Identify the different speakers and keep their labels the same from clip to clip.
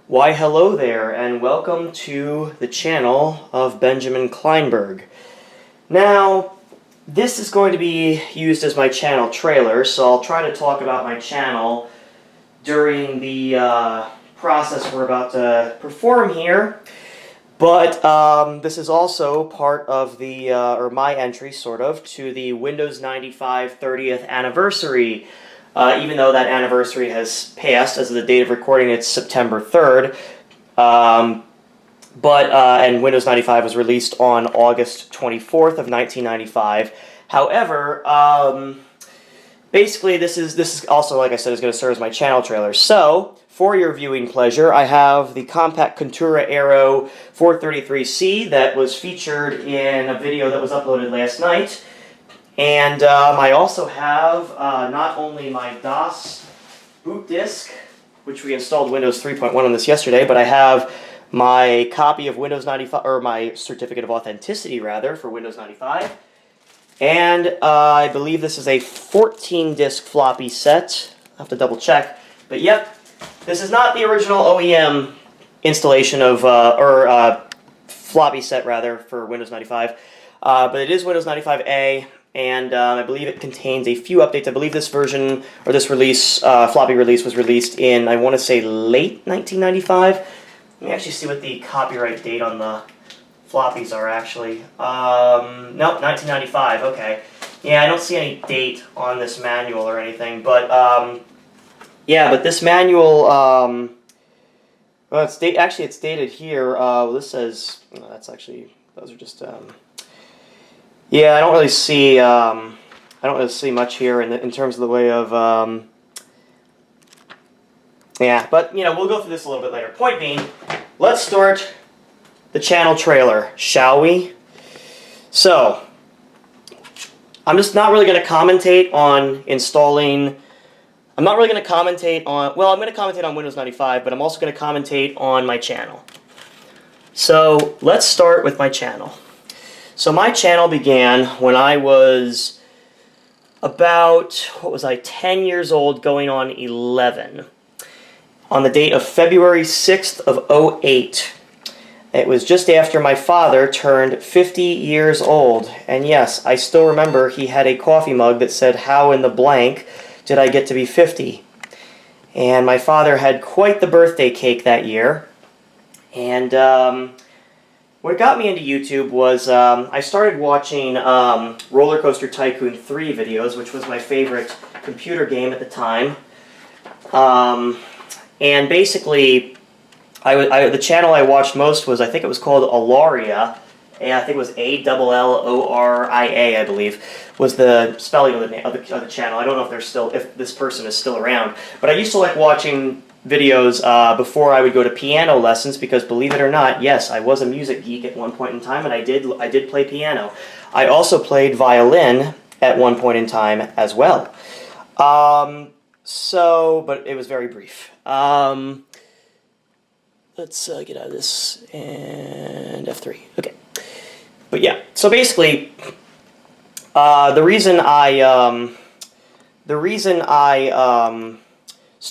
Speaker 1: Why hello there, and welcome to the channel of Benjamin Kleinberg. Now, this is going to be used as my channel trailer, so I'll try to talk about my channel during the process we're about to perform here. But this is also part of the, or my entry, sort of, to the Windows 95 30th anniversary. Even though that anniversary has passed, as of the date of recording, it's September 3rd. And Windows 95 was released on August 24th of 1995. However, basically this is also, like I said, is going to serve as my channel trailer. So, for your viewing pleasure, I have the Compaq Contura Aero 433C that was featured in a video that was uploaded last night. And I also have not only my DOS boot disk, which we installed Windows 3.1 on this yesterday, but I have my copy of Windows 95, or my certificate of authenticity, rather, for Windows 95. And I believe this is a 14-disc floppy set. I'll have to double check. But yep, this is not the original OEM installation of, floppy set, rather, for Windows 95. But it is Windows 95A. And I believe it contains a few updates. I believe this version, or this release, floppy release, was released in, I want to say, late 1995. Let me actually see what the copyright date on the floppies are, actually. Nope, 1995, okay. Yeah, I don't see any date on this manual or anything, but, yeah, but this manual, well, it's dated here. This says, that's actually, those are just, yeah, I don't really see much here in terms of the way of yeah, but you know, we'll go through this a little bit later. Point being, let's start the channel trailer, shall we? So, I'm just not really going to commentate on installing. I'm not really going to commentate on. Well, I'm going to commentate on Windows 95, but I'm also going to commentate on my channel. So let's start with my channel. So my channel began when I was about, 10 years old, going on 11, on the date of February 6th of 2008. It was just after my father turned 50 years old, and yes, I still remember he had a coffee mug that said, "How in the blank did I get to be 50?" And my father had quite the birthday cake that year, and what got me into YouTube was I started watching Roller Coaster Tycoon 3 videos, which was my favorite computer game at the time. And basically, the channel I watched most was, I think it was called Alloria, and I think it was Alloria, I believe, was the spelling of the channel. I don't know if this person is still around, but I used to like watching videos before I would go to piano lessons, because believe it or not, yes, I was a music geek at one point in time, and I did play piano. I also played violin at one point in time as well. But it was very brief. Let's get out of this, and F3. Okay. But yeah, so basically, the reason I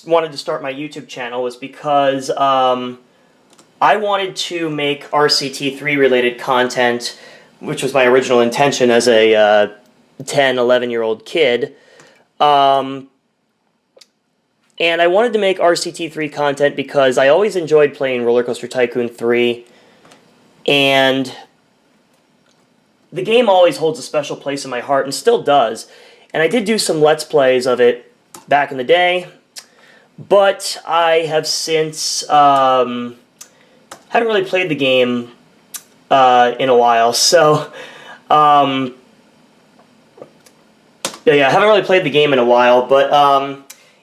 Speaker 1: wanted to start my YouTube channel was because I wanted to make RCT3 related content, which was my original intention as a 10, 11-year-old kid. And I wanted to make RCT3 content because I always enjoyed playing Roller Coaster Tycoon 3, and the game always holds a special place in my heart, and still does. And I did do some Let's Plays of it back in the day, but I have since haven't really played the game in a while. So yeah, I haven't really played the game in a while, but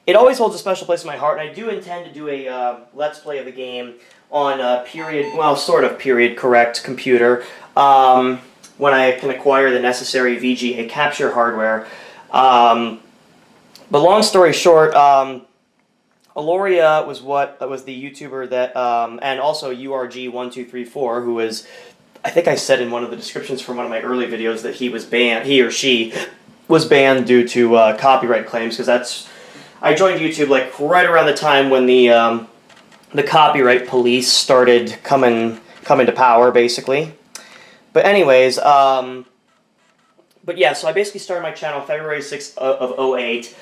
Speaker 1: it always holds a special place in my heart, and I do intend to do a Let's Play of the game on a sort of period correct computer when I can acquire the necessary VGA capture hardware. But long story short, Alloria was the YouTuber that, and also URG1234, who was, I think I said in one of the descriptions from one of my early videos that he or she was banned due to copyright claims, because I joined YouTube like right around the time when the the copyright police started coming to power, basically. But anyways, but yeah, so I basically started my channel February 6th of '08.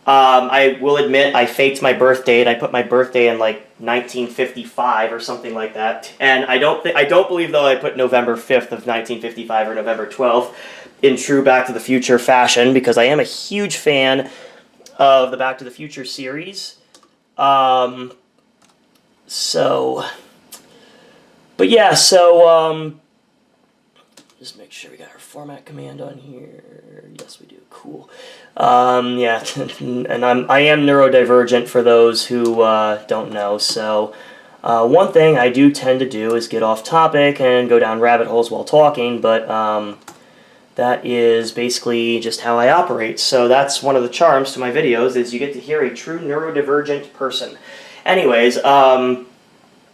Speaker 1: I will admit I faked my birth date. I put my birthday in like 1955 or something like that. And I don't believe though I put November 5th of 1955 or November 12th in true Back to the Future fashion, because I am a huge fan of the Back to the Future series. But yeah, so just make sure we got our format command on here. Yes, we do. Cool. Yeah, and I am neurodivergent for those who don't know. So one thing I do tend to do is get off topic and go down rabbit holes while talking, but that is basically just how I operate. So that's one of the charms to my videos, is you get to hear a true neurodivergent person. Anyways,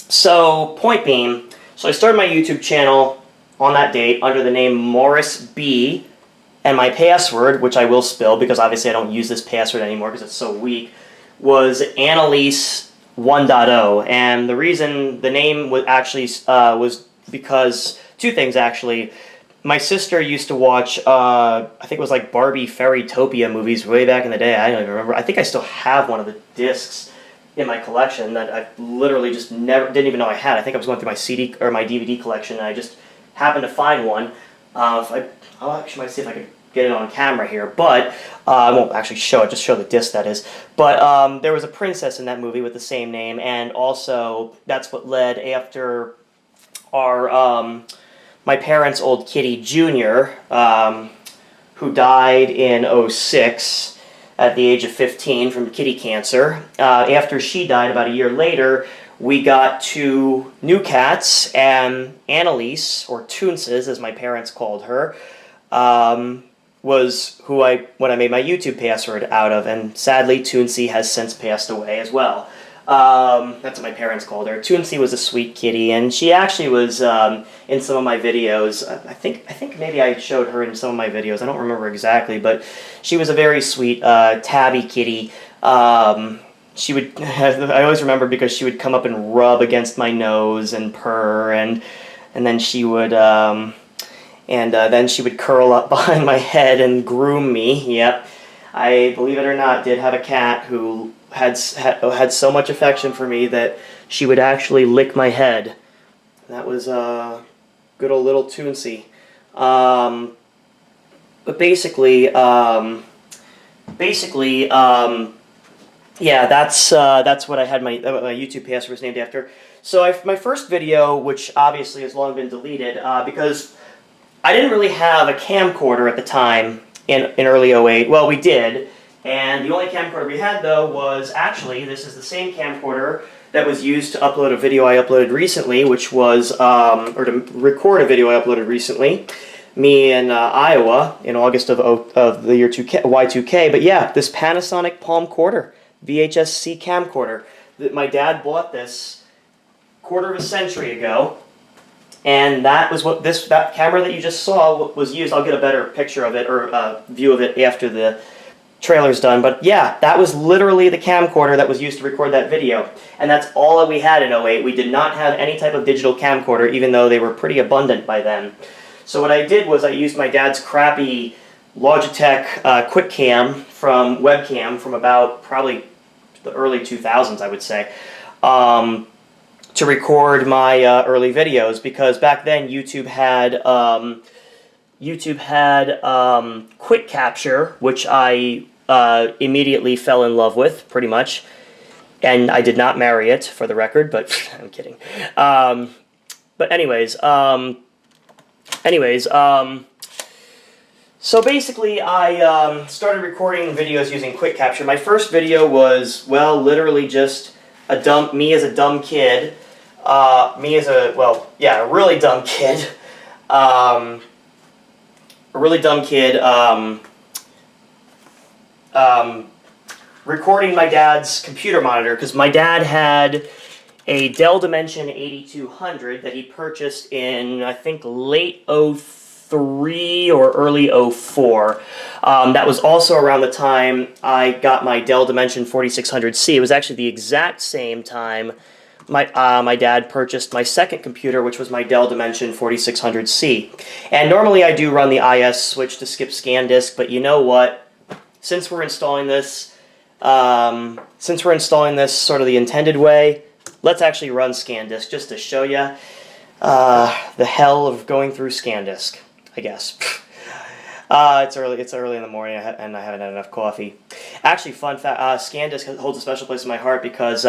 Speaker 1: so point being, so I started my YouTube channel on that date under the name Morris B, and my password, which I will spill because obviously I don't use this password anymore because it's so weak, was Annalise 1.0. And the reason the name was actually was because two things actually. My sister used to watch, I think it was like Barbie Fairytopia movies way back in the day. I don't even remember. I think I still have one of the discs in my collection that I literally just didn't even know I had. I think I was going through my CD or my DVD collection, and I just happened to find one. I'll actually might see if I can get it on camera here, but I won't actually show it, just show the disc, that is. But there was a princess in that movie with the same name, and also that's what led after our my parents' old kitty, Junior, who died in '06 at the age of 15 from kitty cancer. After she died, about a year later, we got two new cats, and Annalise, or Toonses as my parents called her, was what I made my YouTube password out of, and sadly Toonsy has since passed away as well. That's what my parents called her. Toonsy was a sweet kitty, and she actually was in some of my videos. I think maybe I showed her in some of my videos. I don't remember exactly, but she was a very sweet tabby kitty. She would, I always remember because she would come up and rub against my nose and purr, and then she would then she would curl up behind my head and groom me. Yep, I, believe it or not, did have a cat who had so much affection for me that she would actually lick my head. That was good old little Toonsy. But basically, yeah, that's what I had my YouTube password was named after. So my first video, which obviously has long been deleted, because I didn't really have a camcorder at the time in early '08. Well, we did, and the only camcorder we had though was actually, this is the same camcorder that was used to upload a video I uploaded recently, which was or to record a video I uploaded recently. Me in Iowa in August of the year Y2K. But yeah, this Panasonic Palm Quarter VHS-C camcorder. My dad bought this quarter of a century ago, and that was what that camera that you just saw was used. I'll get a better picture of it, or a view of it after the trailer's done. But yeah, that was literally the camcorder that was used to record that video, and that's all that we had in '08. We did not have any type of digital camcorder, even though they were pretty abundant by then. So what I did was I used my dad's crappy Logitech webcam from about probably the early 2000s, I would say, to record my early videos, because back then YouTube had Quick Capture, which I immediately fell in love with, pretty much, and I did not marry it, for the record, but I'm kidding. But anyways, so basically I started recording videos using Quick Capture. My first video was, well, literally just me as a dumb kid. A really dumb kid. A really dumb kid recording my dad's computer monitor, because my dad had a Dell Dimension 8200 that he purchased in, I think, late '03 '03 or early '04. That was also around the time I got my Dell Dimension 4600C. It was actually the exact same time my dad purchased my second computer, which was my Dell Dimension 4600C. And normally I do run the IS switch to skip ScanDisk, but you know what? Since we're installing this sort of the intended way, let's actually run ScanDisk just to show you the hell of going through ScanDisk, I guess. It's early in the morning, and I haven't had enough coffee. Actually, fun fact: ScanDisk holds a special place in my heart because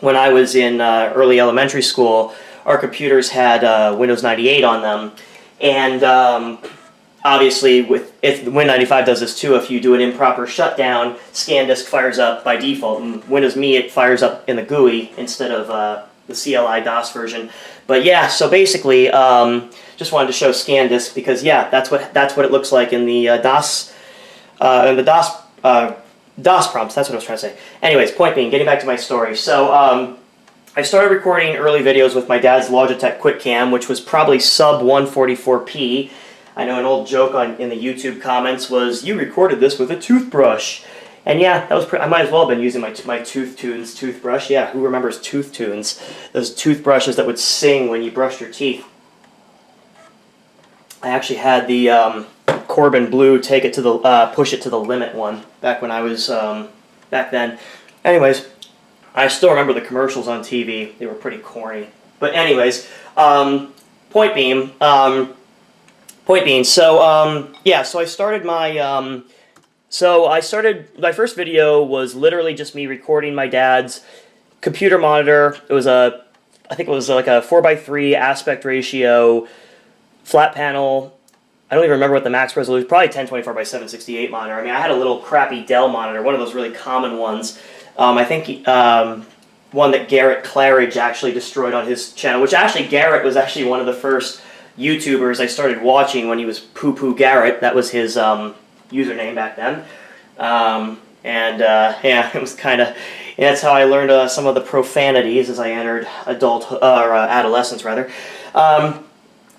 Speaker 1: when I was in early elementary school, our computers had Windows 98 on them, and obviously, if Win95 does this too, if you do an improper shutdown, ScanDisk fires up by default. And Windows Me, it fires up in the GUI instead of the CLI DOS version. But yeah, so basically, just wanted to show ScanDisk because yeah, that's what it looks like in the DOS DOS prompts. That's what I was trying to say. Anyways, point being, getting back to my story. So I started recording early videos with my dad's Logitech QuickCam, which was probably sub 144p. I know an old joke in the YouTube comments was, "You recorded this with a toothbrush." And yeah, that was I might as well have been using my Tooth Tunes toothbrush. Yeah, who remembers Tooth Tunes? Those toothbrushes that would sing when you brushed your teeth. I actually had the Corbin Blue take it to the push it to the limit one back when I was back then. Anyways, I still remember the commercials on TV. They were pretty corny. But anyways, point being, so yeah, so I started my my first video was literally just me recording my dad's computer monitor. It was I think it was like a 4:3 aspect ratio, flat panel. I don't even remember what the max resolution, probably 1024 by 768 monitor. I mean, I had a little crappy Dell monitor, one of those really common ones. I think one that Garrett Claridge actually destroyed on his channel, which actually Garrett was actually one of the first YouTubers I started watching when he was Poo Poo Garrett. That was his username back then. Yeah, it was kind of, that's how I learned some of the profanities as I entered adolescence, rather.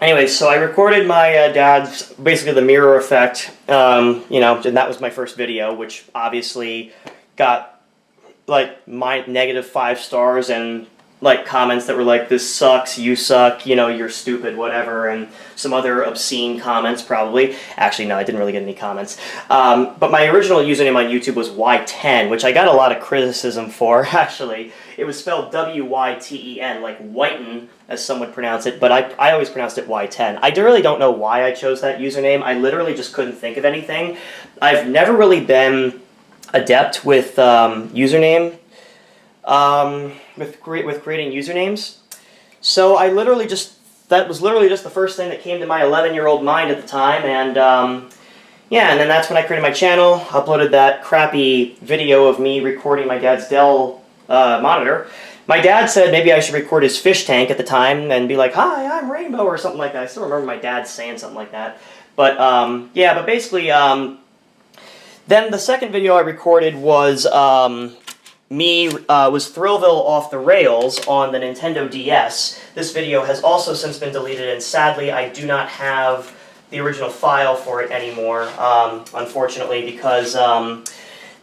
Speaker 1: Anyways, so I recorded my dad's, basically the mirror effect, you know, and that was my first video, which obviously got, like, my -5 stars and, like, comments that were like, "This sucks, you suck, you know, you're stupid, whatever," and some other obscene comments, probably. Actually, no, I didn't really get any comments. But my original username on YouTube was Y10, which I got a lot of criticism for, actually. It was spelled W-Y-T-E-N, like whiten, as some would pronounce it, but I always pronounced it Y10. I really don't know why I chose that username. I literally just couldn't think of anything. I've never really been adept with username, with creating usernames. So I literally that was literally just the first thing that came to my 11-year-old mind at the time, and yeah, and then that's when I created my channel, uploaded that crappy video of me recording my dad's Dell monitor. My dad said maybe I should record his fish tank at the time and be like, "Hi, I'm Rainbow," or something like that. I still remember my dad saying something like that. But yeah, but basically, then the second video I recorded was was Thrillville Off the Rails on the Nintendo DS. This video has also since been deleted, and sadly I do not have the original file for it anymore, unfortunately, because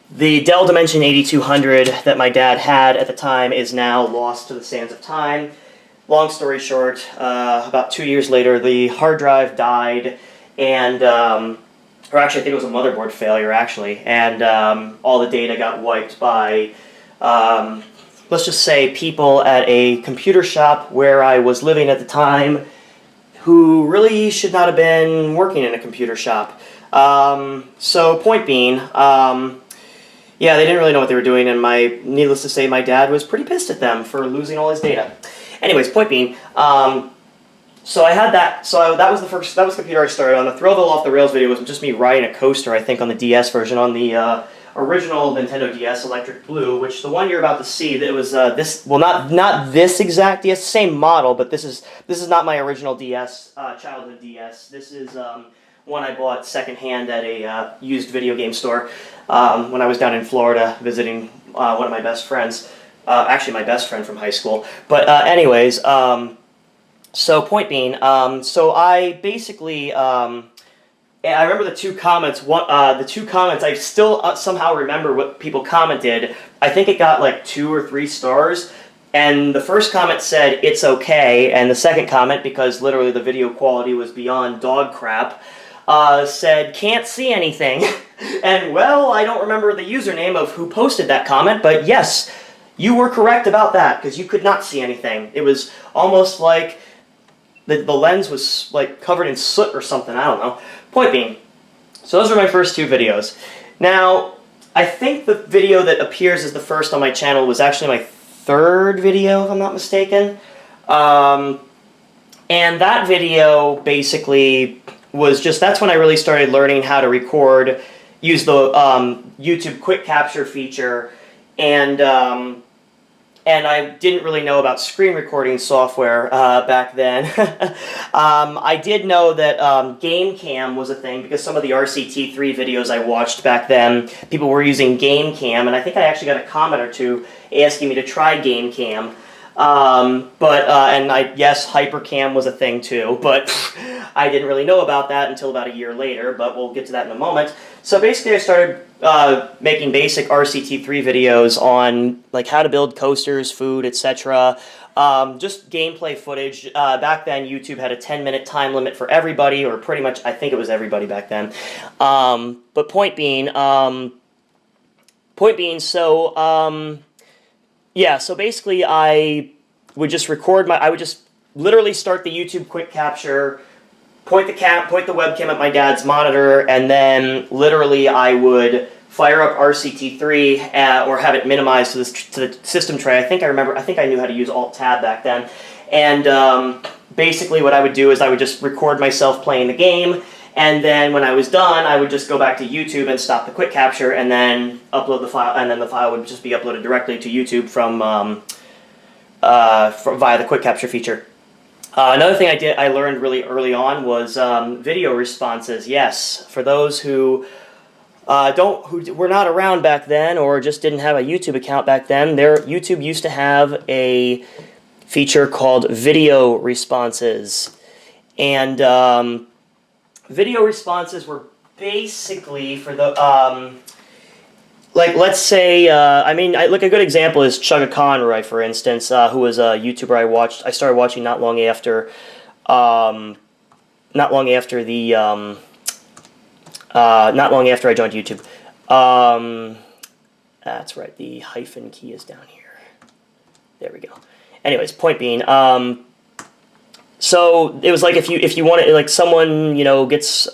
Speaker 1: the Dell Dimension 8200 that my dad had at the time is now lost to the sands of time. Long story short, about 2 years later, the hard drive died, and or actually I think it was a motherboard failure, actually, and all the data got wiped by, let's just say, people at a computer shop where I was living at the time who really should not have been working in a computer shop. So point being, yeah, they didn't really know what they were doing, and needless to say, my dad was pretty pissed at them for losing all his data. Anyways, point being, so I had that, that was the computer I started on. The Thrillville Off the Rails video was just me riding a coaster, I think, on the DS version, on the original Nintendo DS Electric Blue, which the one you're about to see, that was this, well, not this exact DS, same model, but this is not my original DS, childhood DS. This is one I bought secondhand at a used video game store when I was down in Florida visiting one of my best friends, actually my best friend from high school. But anyways, So point being, so I basically, I remember the two comments. The two comments, I still somehow remember what people commented. I think it got like 2 or 3 stars. And the first comment said, "It's okay," and the second comment, because literally the video quality was beyond dog crap, said, "Can't see anything." And, well, I don't remember the username of who posted that comment, but yes, you were correct about that, because you could not see anything. It was almost like the lens was like covered in soot or something, I don't know. Point being, so those were my first 2 videos. Now, I think the video that appears as the first on my channel was actually my 3rd video, if I'm not mistaken. And that video basically was just, that's when I really started learning how to record, use the YouTube quick capture feature, and I didn't really know about screen recording software back then. I did know that Game Cam was a thing, because some of the RCT3 videos I watched back then, people were using Game Cam, and I think I actually got a comment or 2 asking me to try Game Cam. Yes, Hypercam was a thing too, but I didn't really know about that until about a year later, but we'll get to that in a moment. So basically I started making basic RCT3 videos on like how to build coasters, food, etc. Just gameplay footage. Back then YouTube had a 10-minute time limit for everybody, or pretty much I think it was everybody back then. But point being, yeah, so basically I would just I would just literally start the YouTube quick capture, point the webcam at my dad's monitor, and then literally I would fire up RCT3 or have it minimized to the system tray. I think I knew how to use Alt-Tab back then. And basically what I would do is I would just record myself playing the game, and then when I was done, I would just go back to YouTube and stop the quick capture, and then upload the file, and then the file would just be uploaded directly to YouTube from via the quick capture feature. Another thing I learned really early on was video responses. Yes, for those who were not around back then, or just didn't have a YouTube account back then, YouTube used to have a feature called video responses, and video responses were basically for the, like, let's say, like a good example is Chugga Conroy, for instance, who was a YouTuber I started watching not long after I joined YouTube. That's right, the hyphen key is down here. There we go. Anyways, point being, so it was like if you wanted, like, someone, gets,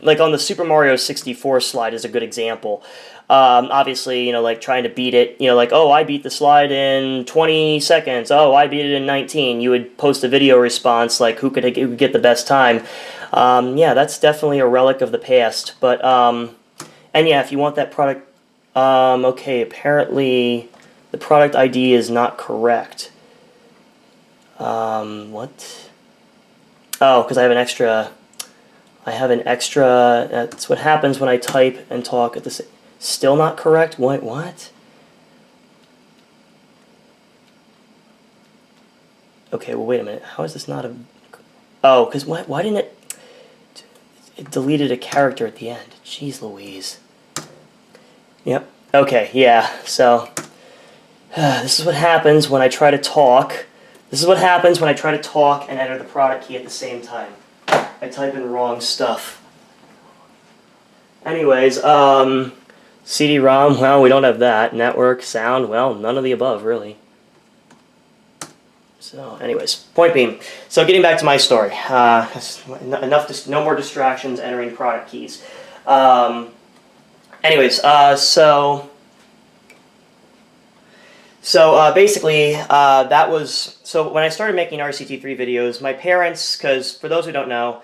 Speaker 1: like on the Super Mario 64 slide is a good example. Obviously, like trying to beat it, like, oh, I beat the slide in 20 seconds. Oh, I beat it in 19. You would post a video response, like who could get the best time. Yeah, that's definitely a relic of the past. But, and yeah, if you want that product, okay, apparently the product ID is not correct. What? Oh, because I have an extra, that's what happens when I type and talk at the same. Still not correct? What? Okay, well, wait a minute. How is this not a... Oh, because why didn't it... It deleted a character at the end. Jeez Louise. Yep. Okay, yeah, so... this is what happens when I try to talk. This is what happens when I try to talk and enter the product key at the same time. I type in wrong stuff. Anyways, CD-ROM, well, we don't have that. Network, sound, well, none of the above, really. So, anyways, point being, so getting back to my story. No more distractions entering product keys. Anyways, basically, that was, so when I started making RCT3 videos, my parents, because for those who don't know,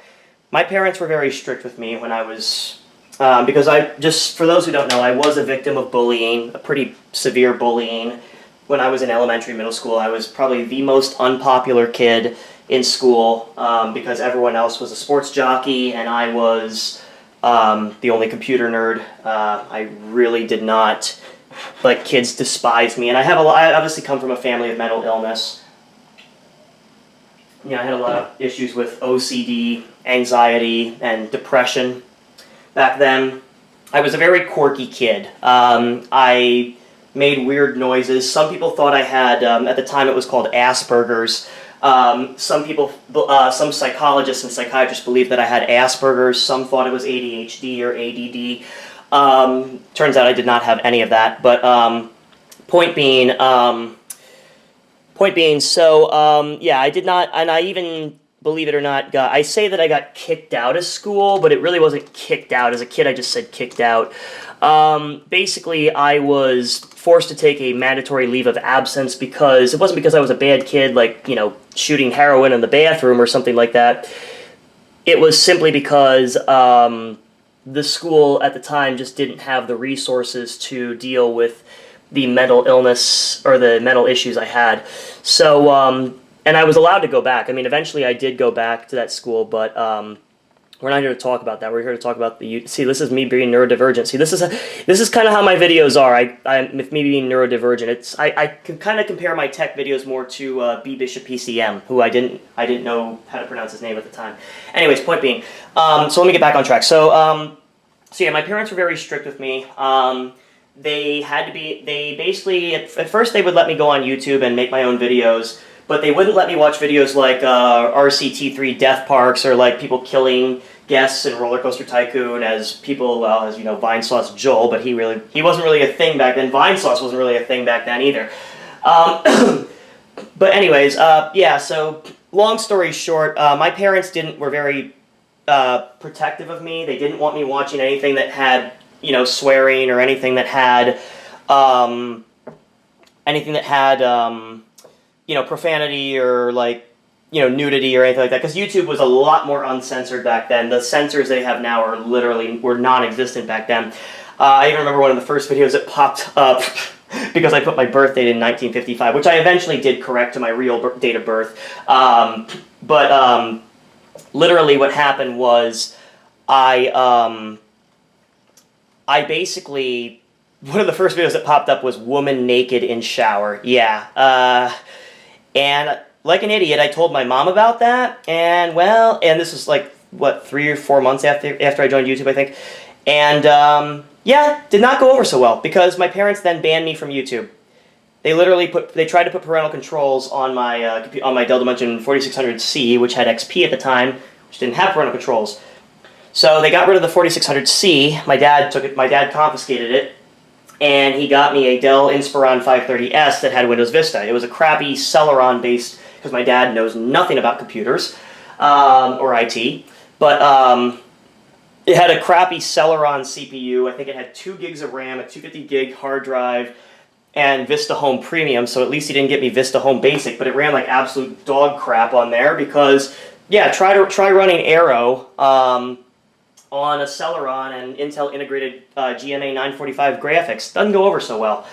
Speaker 1: my parents were very strict with me when I was, because for those who don't know, I was a victim of bullying, a pretty severe bullying. When I was in elementary, middle school, I was probably the most unpopular kid in school, because everyone else was a sports jockey, and I was the only computer nerd. I really did not... Like, kids despised me, and I obviously come from a family of mental illness. I had a lot of issues with OCD, anxiety, and depression back then. I was a very quirky kid. I made weird noises. Some people thought I had, at the time it was called Asperger's. Some psychologists and psychiatrists believed that I had Asperger's. Some thought it was ADHD or ADD. Turns out I did not have any of that. But point being, yeah, I did not, and I even, believe it or not, I say that I got kicked out of school, but it really wasn't kicked out. As a kid, I just said kicked out. Basically, I was forced to take a mandatory leave of absence because it wasn't because I was a bad kid, like, shooting heroin in the bathroom or something like that. It was simply because the school at the time just didn't have the resources to deal with the mental illness or the mental issues I had. So, and I was allowed to go back. I mean, eventually I did go back to that school, but we're not here to talk about that. We're here to talk about see, this is me being neurodivergent. See, this is kind of how my videos are. With me being neurodivergent, I can kind of compare my tech videos more to B Bishop PCM, who I didn't know how to pronounce his name at the time. Anyways, point being, so let me get back on track. So yeah, my parents were very strict with me. They basically, at first they would let me go on YouTube and make my own videos, but they wouldn't let me watch videos like RCT3 Death Parks or like people killing guests in Roller Coaster Tycoon as people, well, as Vine Sauce Joel, but he wasn't really a thing back then. Vine Sauce wasn't really a thing back then either. But anyways, yeah, so long story short, my parents were very protective of me. They didn't want me watching anything that had, swearing or anything that had, profanity or like, nudity or anything like that. Because YouTube was a lot more uncensored back then. The censors they have now were non-existent back then. I even remember one of the first videos that popped up because I put my birth date in 1955, which I eventually did correct to my real date of birth. Literally what happened was I basically, one of the first videos that popped up was woman naked in shower. Yeah. And like an idiot, I told my mom about that, and this was like, 3 or 4 months after I joined YouTube, I think. And yeah, did not go over so well, because my parents then banned me from YouTube. They tried to put parental controls on my Dell Dimension 4600C, which had XP at the time, which didn't have parental controls. So they got rid of the 4600C. My dad confiscated it, and he got me a Dell Inspiron 530S that had Windows Vista. It was a crappy Celeron-based, because my dad knows nothing about computers or IT, but it had a crappy Celeron CPU. I think it had 2 gigs of RAM, a 250 gig hard drive, and Vista Home Premium, so at least he didn't get me Vista Home Basic, but it ran like absolute dog crap on there because, yeah, try running Aero on a Celeron and Intel integrated GMA 945 graphics. Doesn't go over so well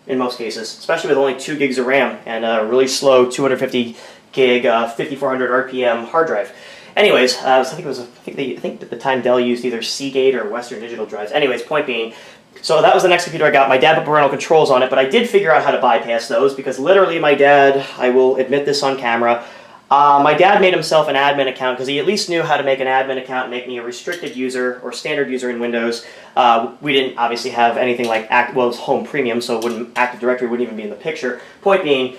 Speaker 1: in most cases, especially with only 2 gigs of RAM and a really slow 250 gig 5400 RPM hard drive. Anyways, I think at the time Dell used either Seagate or Western Digital drives. Anyways, point being, so that was the next computer I got. My dad put parental controls on it, but I did figure out how to bypass those because literally my dad, I will admit this on camera, my dad made himself an admin account because he at least knew how to make an admin account and make me a restricted user or standard user in Windows. We didn't obviously have anything like it was Home Premium, so Active Directory wouldn't even be in the picture. Point being,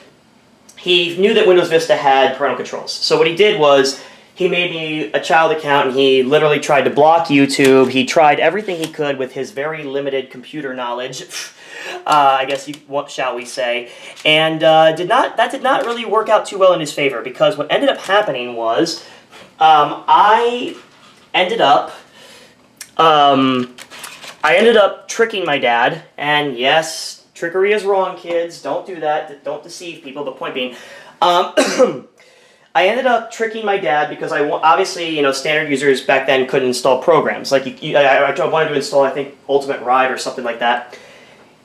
Speaker 1: he knew that Windows Vista had parental controls. So what he did was he made me a child account and he literally tried to block YouTube. He tried everything he could with his very limited computer knowledge. I guess shall we say, and that did not really work out too well in his favor because what ended up happening was I ended up tricking my dad, and yes, trickery is wrong, kids. Don't do that. Don't deceive people. But point being, I ended up tricking my dad because obviously, standard users back then couldn't install programs. Like I wanted to install, I think, Ultimate Ride or something like that.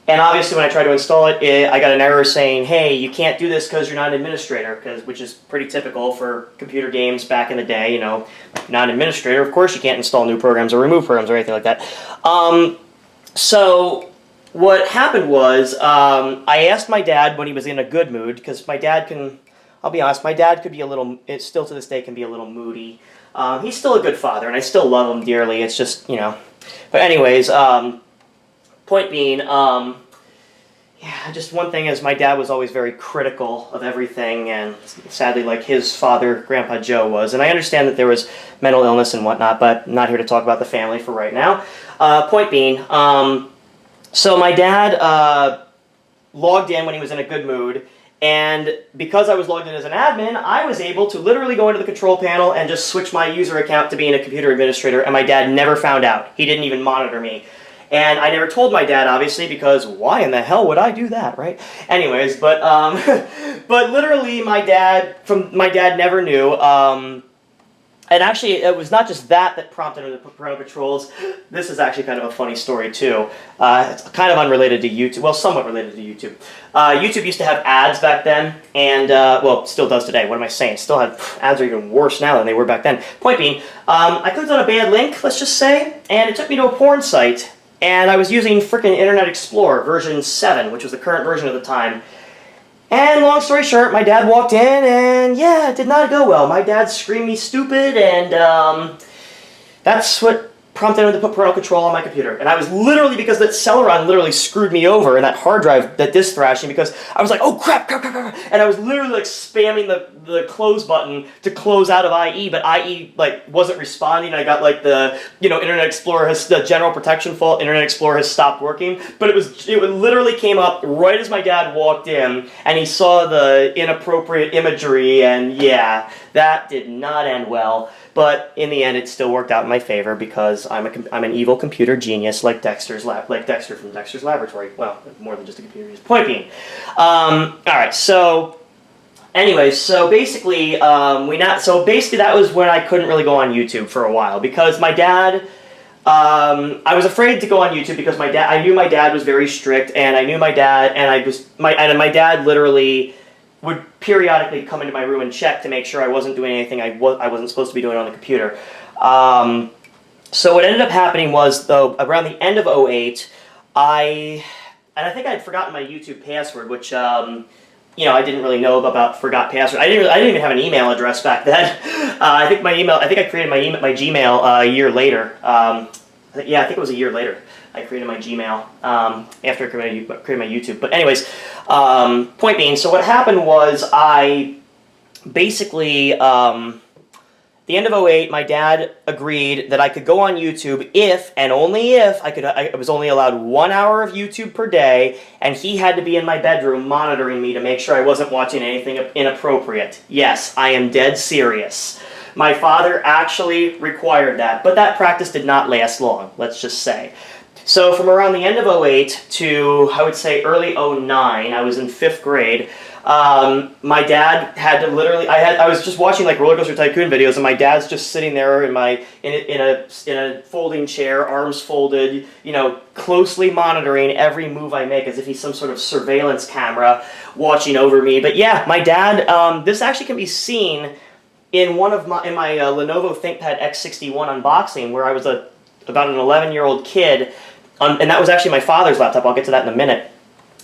Speaker 1: And obviously when I tried to install it, I got an error saying, hey, you can't do this because you're not an administrator, which is pretty typical for computer games back in the day, not an administrator. Of course you can't install new programs or remove programs or anything like that. So what happened was I asked my dad when he was in a good mood, because my dad can I'll be honest, my dad could be a little, it still to this day can be a little moody. He's still a good father, and I still love him dearly. It's just, you know. But anyways, point being, yeah, just one thing is my dad was always very critical of everything, and sadly, like his father, Grandpa Joe, was. And I understand that there was mental illness and whatnot, but I'm not here to talk about the family for right now. Point being, so my dad logged in when he was in a good mood, and because I was logged in as an admin, I was able to literally go into the control panel and just switch my user account to being a computer administrator, and my dad never found out. He didn't even monitor me. And I never told my dad, obviously, because why in the hell would I do that, right? Anyways, but but literally my dad never knew. And actually, it was not just that prompted him to put parental controls. This is actually kind of a funny story, too. It's kind of unrelated to YouTube. Well, somewhat related to YouTube. YouTube used to have ads back then, and, well, it still does today. What am I saying? Still have, ads are even worse now than they were back then. Point being, I clicked on a bad link, let's just say, and it took me to a porn site. And I was using frickin' Internet Explorer version 7, which was the current version at the time. And long story short, my dad walked in, and yeah, it did not go well. My dad screamed me stupid, and that's what prompted him to put parental control on my computer. And I was literally, because that Celeron literally screwed me over, and that hard drive, that disk thrashing, because I was like, oh crap, crap, crap, crap, and I was literally like spamming the close button to close out of IE, but IE like wasn't responding. I got like the, you know, Internet Explorer has, the general protection fault, Internet Explorer has stopped working, but it literally came up right as my dad walked in, and he saw the inappropriate imagery, and yeah, that did not end well. But in the end, it still worked out in my favor because I'm an evil computer genius like Dexter from Dexter's Laboratory. Well, more than just a computer genius. Point being, all right. So, anyways, so basically, that was when I couldn't really go on YouTube for a while because my dad. I was afraid to go on YouTube because I knew my dad was very strict, and I knew my dad, and my dad literally would periodically come into my room and check to make sure I wasn't doing anything I wasn't supposed to be doing on the computer. So what ended up happening was, though, around the end of '08, I think I'd forgotten my YouTube password, which you know, I didn't really know about forgot password. I didn't even have an email address back then. I think I created my Gmail a year later. Yeah, I think it was a year later. I created my Gmail after I created my YouTube. But anyways, point being, so what happened was I basically, the end of '08, my dad agreed that I could go on YouTube if, and only if, I was only allowed 1 hour of YouTube per day, and he had to be in my bedroom monitoring me to make sure I wasn't watching anything inappropriate. Yes, I am dead serious. My father actually required that, but that practice did not last long, let's just say. So from around the end of '08 to, I would say, early '09, I was in 5th grade, my dad had to literally, I was just watching like Roller Coaster Tycoon videos, and my dad's just sitting there in a folding chair, arms folded, you know, closely monitoring every move I make as if he's some sort of surveillance camera watching over me. But yeah, my dad, this actually can be seen in my Lenovo ThinkPad X61 unboxing, where I was about an 11-year-old kid. And that was actually my father's laptop. I'll get to that in a minute.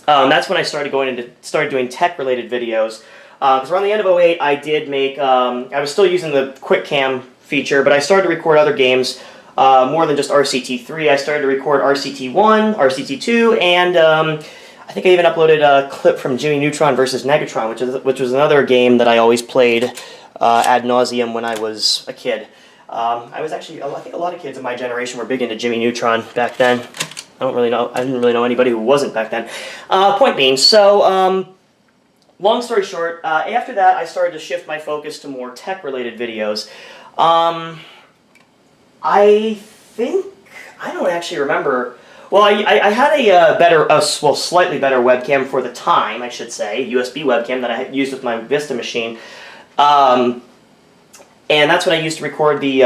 Speaker 1: That's when I started doing tech-related videos. Because around the end of '08, I did make, I was still using the Quick Cam feature, but I started to record other games, more than just RCT3. I started to record RCT1, RCT2, and I think I even uploaded a clip from Jimmy Neutron versus Negatron, which was another game that I always played ad nauseum when I was a kid. I think a lot of kids of my generation were big into Jimmy Neutron back then. I didn't really know anybody who wasn't back then. Point being, so, long story short, after that I started to shift my focus to more tech-related videos. I don't actually remember. Well, I had a slightly better webcam for the time, I should say, USB webcam that I had used with my Vista machine. And that's what I used to record the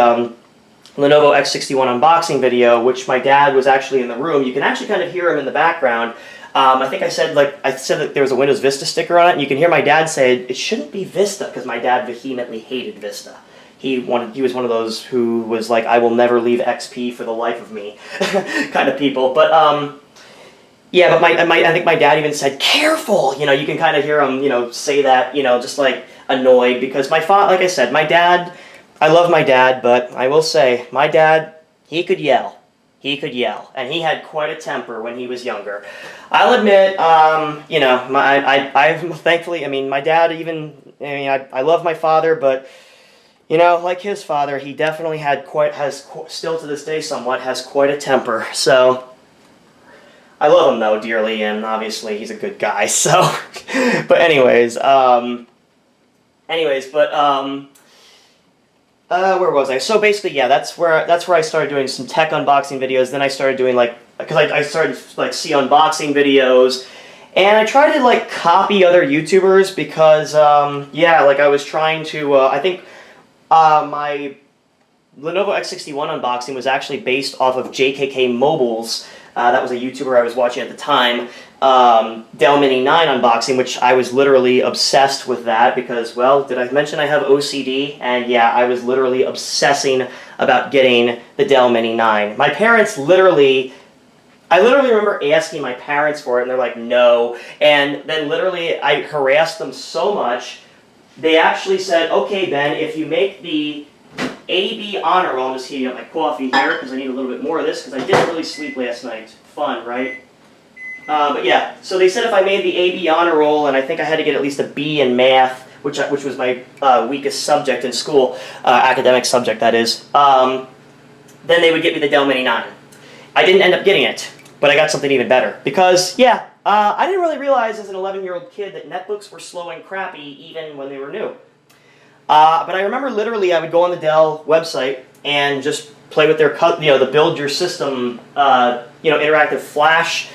Speaker 1: Lenovo X61 unboxing video, which my dad was actually in the room. You can actually kind of hear him in the background. I think I said that there was a Windows Vista sticker on it, and you can hear my dad say, it shouldn't be Vista, because my dad vehemently hated Vista. He was one of those who was like, I will never leave XP for the life of me kind of people. But yeah, but I think my dad even said, careful! You know, you can kind of hear him, you know, say that, you know, just like, annoyed because my father, like I said, my dad, I love my dad, but I will say, my dad, he could yell. He could yell, and he had quite a temper when he was younger. I'll admit, you know, I've thankfully, I mean, my dad even, I mean, I love my father, but, you know, like his father, he definitely still to this day somewhat, has quite a temper, so I love him, though, dearly, and obviously he's a good guy, so, but anyways, where was I? So basically, yeah, that's where I started doing some tech unboxing videos. Then I started doing because I started see unboxing videos, and I tried to copy other YouTubers because yeah, I was trying to. I think my Lenovo X61 unboxing was actually based off of JKK Mobile's. That was a YouTuber I was watching at the time. Dell Mini 9 unboxing, which I was literally obsessed with that because, well, did I mention I have OCD? And yeah, I was literally obsessing about getting the Dell Mini 9. My parents literally, I literally remember asking my parents for it, and they're like, no. And then literally I harassed them so much, they actually said, okay, Ben, if you make the AB honor roll, I'm just heating up my coffee here because I need a little bit more of this because I didn't really sleep last night. Fun, right? But yeah, so they said if I made the AB honor roll, and I think I had to get at least a B in math, which was my weakest subject in school, academic subject that is, then they would get me the Dell Mini 9. I didn't end up getting it, but I got something even better because, yeah, I didn't really realize as an 11-year-old kid that netbooks were slow and crappy even when they were new. But I remember literally I would go on the Dell website and just play with their, the build your system, interactive flash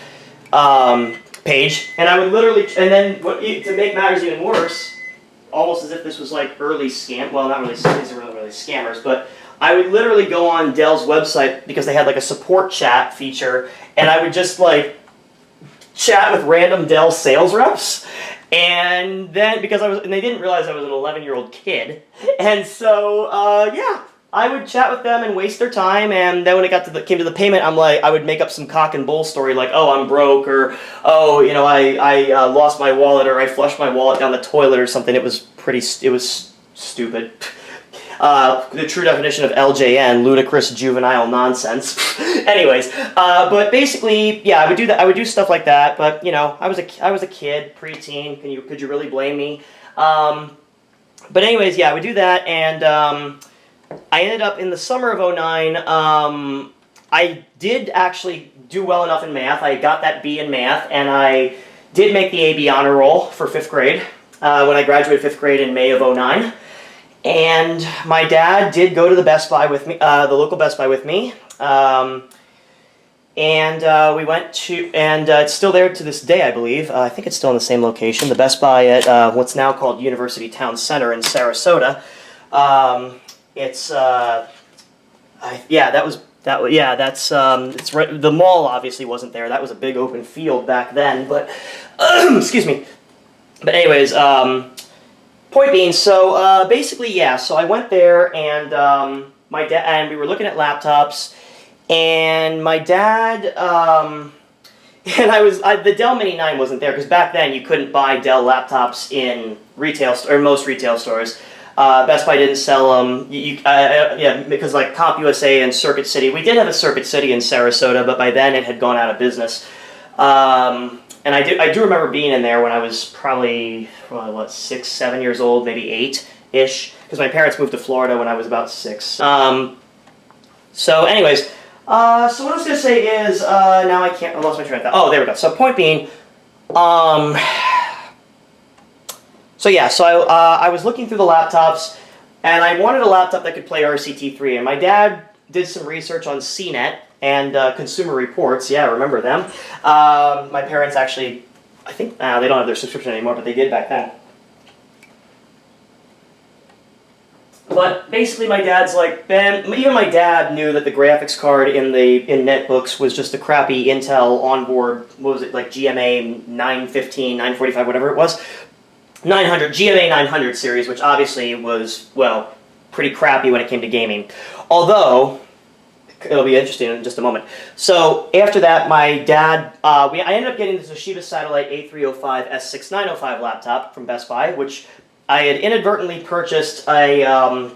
Speaker 1: page, and I would literally, and then to make matters even worse, almost as if this was early scam. Well, not really. These are really scammers, but I would literally go on Dell's website because they had a support chat feature, and I would just chat with random Dell sales reps. And then, and they didn't realize I was an 11-year-old kid, and so, yeah, I would chat with them and waste their time, and then when it came to the payment, I would make up some cock and bull story oh, I'm broke, or, oh, I lost my wallet, or I flushed my wallet down the toilet or something. It was stupid. The true definition of LJN, ludicrous juvenile nonsense. Anyways, but basically, yeah, I would do that. I would do stuff like that. But I was a kid, preteen. Could you really blame me? But anyways, yeah, I would do that, and I ended up in the summer of '09. I did actually do well enough in math. I got that B in math, and I did make the AB honor roll for 5th grade when I graduated 5th grade in May of '09. And my dad did go to the Best Buy with me, the local Best Buy with me, and we went to, and it's still there to this day, I believe. I think it's still in the same location, the Best Buy at what's now called University Town Center in Sarasota. It's it's right, the mall obviously wasn't there. That was a big open field back then, but excuse me. But anyways, point being, so basically, yeah. So I went there, and my dad, and we were looking at laptops, and my dad, and the Dell Mini 9 wasn't there because back then you couldn't buy Dell laptops in most retail stores. Best Buy didn't sell them. Yeah, because CompUSA and Circuit City. We did have a Circuit City in Sarasota, but by then it had gone out of business. And I do remember being in there when I was probably, 6, 7 years old, maybe 8-ish, because my parents moved to Florida when I was about 6. So anyways, so what I was going to say is, now I lost my train of thought. Oh, there we go. So point being, so yeah, so I was looking through the laptops, and I wanted a laptop that could play RCT3, and my dad did some research on CNET and Consumer Reports. Yeah, remember them. My parents actually, I think, they don't have their subscription anymore, but they did back then. But basically my dad's like, Ben, even my dad knew that the graphics card in netbooks was just a crappy Intel onboard, what was it, GMA 915, 945, whatever it was. GMA 900 series, which obviously was, well, pretty crappy when it came to gaming. Although, it'll be interesting in just a moment. So after that, my dad, I ended up getting the Toshiba Satellite A305 S6905 laptop from Best Buy, which I had inadvertently purchased a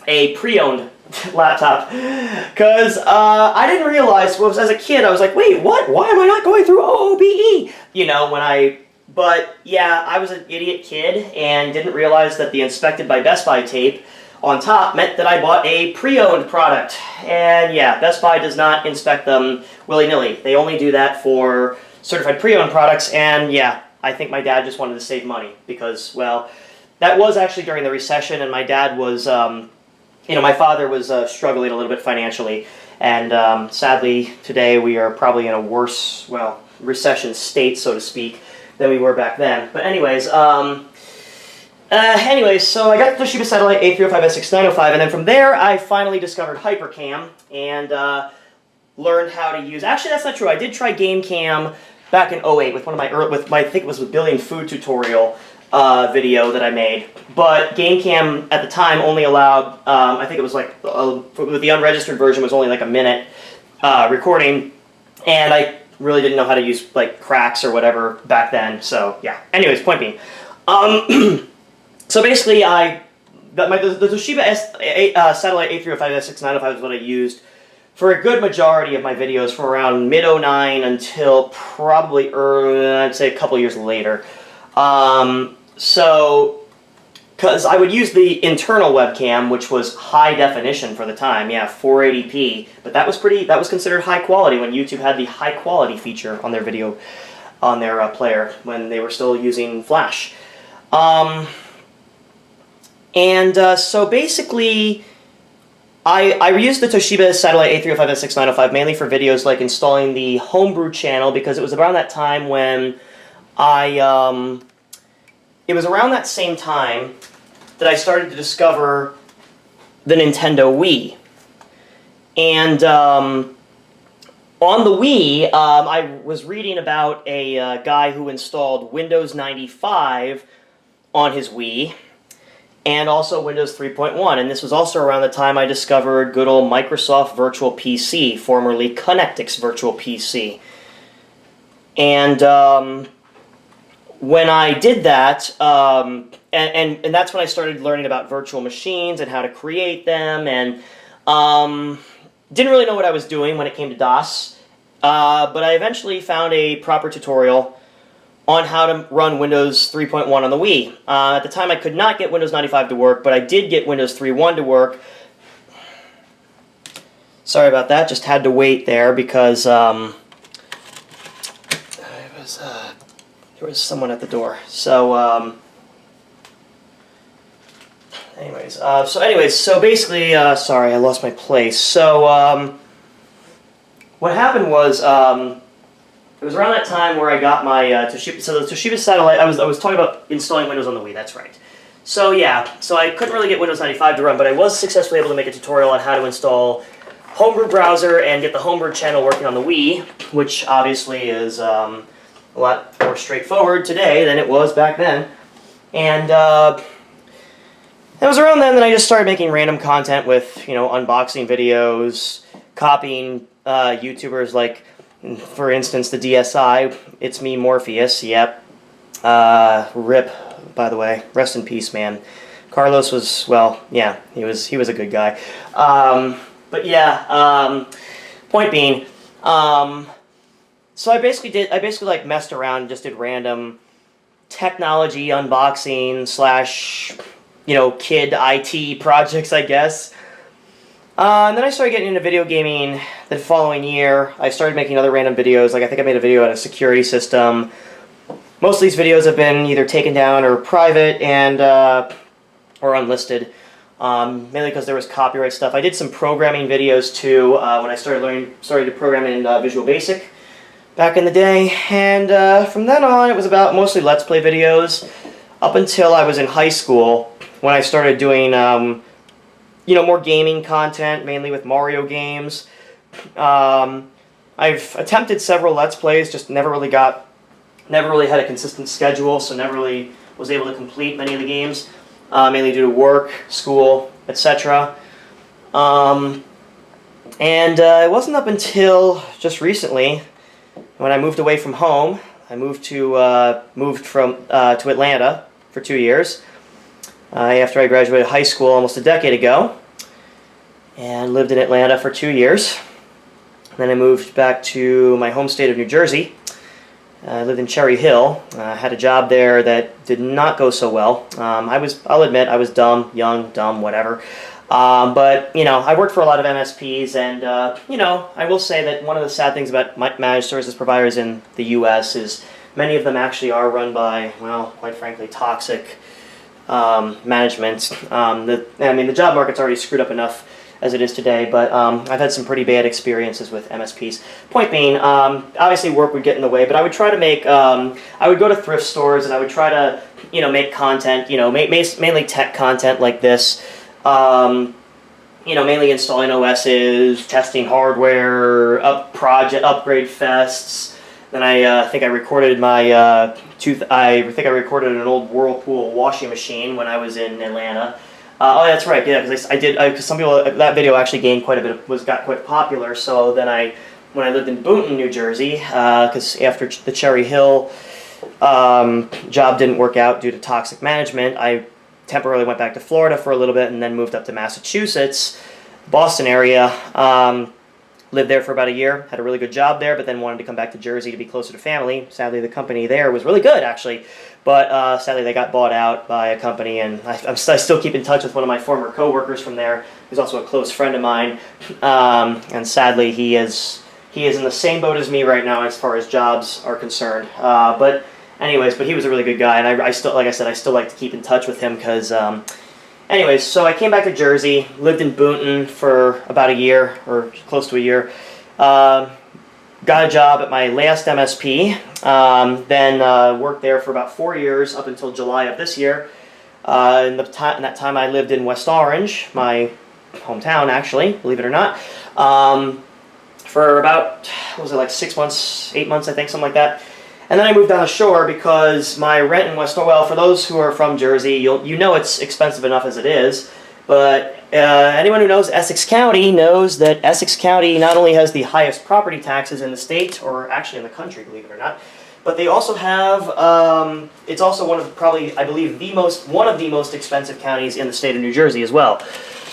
Speaker 1: pre-owned laptop because I didn't realize, well, as a kid, I was like, wait, what? Why am I not going through OOBE? You know, but yeah, I was an idiot kid and didn't realize that the inspected by Best Buy tape on top meant that I bought a pre-owned product. And yeah, Best Buy does not inspect them willy-nilly. They only do that for certified pre-owned products, and yeah, I think my dad just wanted to save money because, well, that was actually during the recession, and my dad was, you know, my father was struggling a little bit financially, and sadly, today we are probably in a worse, well, recession state, so to speak, than we were back then. But anyways, so I got the Toshiba Satellite A305-SX905, and then from there, I finally discovered HyperCam, and learned how to use... Actually, that's not true. I did try GameCam back in '08 with one of my I think it was a Billion Food tutorial video that I made. But GameCam at the time only allowed, I think it was like, with the unregistered version was only like a minute recording, and I really didn't know how to use like cracks or whatever back then. So yeah. Anyways, point being, so basically the Toshiba Satellite A305-SX905 is what I used for a good majority of my videos from around mid-09 until probably I'd say a couple years later. So, because I would use the internal webcam, which was high definition for the time, yeah, 480p, but that was considered high quality when YouTube had the high quality feature on their video, on their player, when they were still using Flash. So basically, I used the Toshiba Satellite A305-SX905 mainly for videos like installing the Homebrew channel, because it was around that time when it was around that same time that I started to discover the Nintendo Wii. And on the Wii, I was reading about a guy who installed Windows 95 on his Wii, and also Windows 3.1, and this was also around the time I discovered good old Microsoft Virtual PC, formerly Connectix Virtual PC. And when I did that, and that's when I started learning about virtual machines and how to create them, and didn't really know what I was doing when it came to DOS, but I eventually found a proper tutorial on how to run Windows 3.1 on the Wii. At the time I could not get Windows 95 to work, but I did get Windows 3.1 to work. Sorry about that, just had to wait there because there was someone at the door. So, so basically, sorry, I lost my place. So, what happened was, it was around that time where I got my Toshiba. So the Toshiba Satellite. I was talking about installing Windows on the Wii. That's right. So yeah. So I couldn't really get Windows 95 to run, but I was successfully able to make a tutorial on how to install Homebrew browser and get the Homebrew channel working on the Wii, which obviously is a lot more straightforward today than it was back then. And it was around then that I just started making random content with, you know, unboxing videos, copying YouTubers like, for instance, the DSI, It's Me Morpheus, yep. RIP, by the way. Rest in peace, man. Carlos was, well, yeah, he was a good guy. But yeah, point being, so I basically like messed around and just did random technology unboxing / you know, kid IT projects, I guess. And then I started getting into video gaming the following year. I started making other random videos. Like, I think I made a video on a security system. Most of these videos have been either taken down or private and or unlisted, mainly because there was copyright stuff. I did some programming videos too when I started to program in Visual Basic back in the day. And from then on, it was about mostly Let's Play videos up until I was in high school when I started doing you know, more gaming content, mainly with Mario games. I've attempted several Let's Plays, just never really had a consistent schedule, so never really was able to complete many of the games, mainly due to work, school, etc. And it wasn't up until just recently, when I moved away from home. I moved to Atlanta for 2 years. after I graduated high school almost a decade ago, and lived in Atlanta for 2 years. Then I moved back to my home state of New Jersey. I lived in Cherry Hill. I had a job there that did not go so well. I'll admit, I was dumb, young, dumb, whatever. But, you know, I worked for a lot of MSPs, and, you know, I will say that one of the sad things about managed services providers in the U.S. is many of them actually are run by, well, quite frankly, toxic management. The job market's already screwed up enough as it is today, but I've had some pretty bad experiences with MSPs. Point being, obviously work would get in the way, but I would try to make, I would go to thrift stores and I would try to, you know, make content, you know, mainly tech content like this, you know, mainly installing OSs, testing hardware, upgrade fests. Then I think I recorded my, I think I recorded an old Whirlpool washing machine when I was in Atlanta. Oh, that's right. Yeah, because because some people, that video actually gained quite a bit got quite popular. So then when I lived in Boonton, New Jersey, because after the Cherry Hill job didn't work out due to toxic management, I temporarily went back to Florida for a little bit and then moved up to Massachusetts, Boston area. Lived there for about a year, had a really good job there, but then wanted to come back to Jersey to be closer to family. Sadly, the company there was really good, actually, but sadly they got bought out by a company, and I still keep in touch with one of my former coworkers from there, who's also a close friend of mine, and sadly he is in the same boat as me right now as far as jobs are concerned. But anyways, he was a really good guy, and I still, like I said, I still like to keep in touch with him because. Anyways, so I came back to Jersey, lived in Boonton for about a year, or close to a year. Got a job at my last MSP, then worked there for about 4 years up until July of this year. In that time I lived in West Orange, my hometown actually, believe it or not, for about, what was it, like 6 months, 8 months I think, something like that. And then I moved down the shore because my rent in West Orange, well, for those who are from Jersey, you know it's expensive enough as it is, but anyone who knows Essex County knows that Essex County not only has the highest property taxes in the state, or actually in the country, believe it or not, but they also have, it's also one of probably, I believe, one of the most expensive counties in the state of New Jersey as well.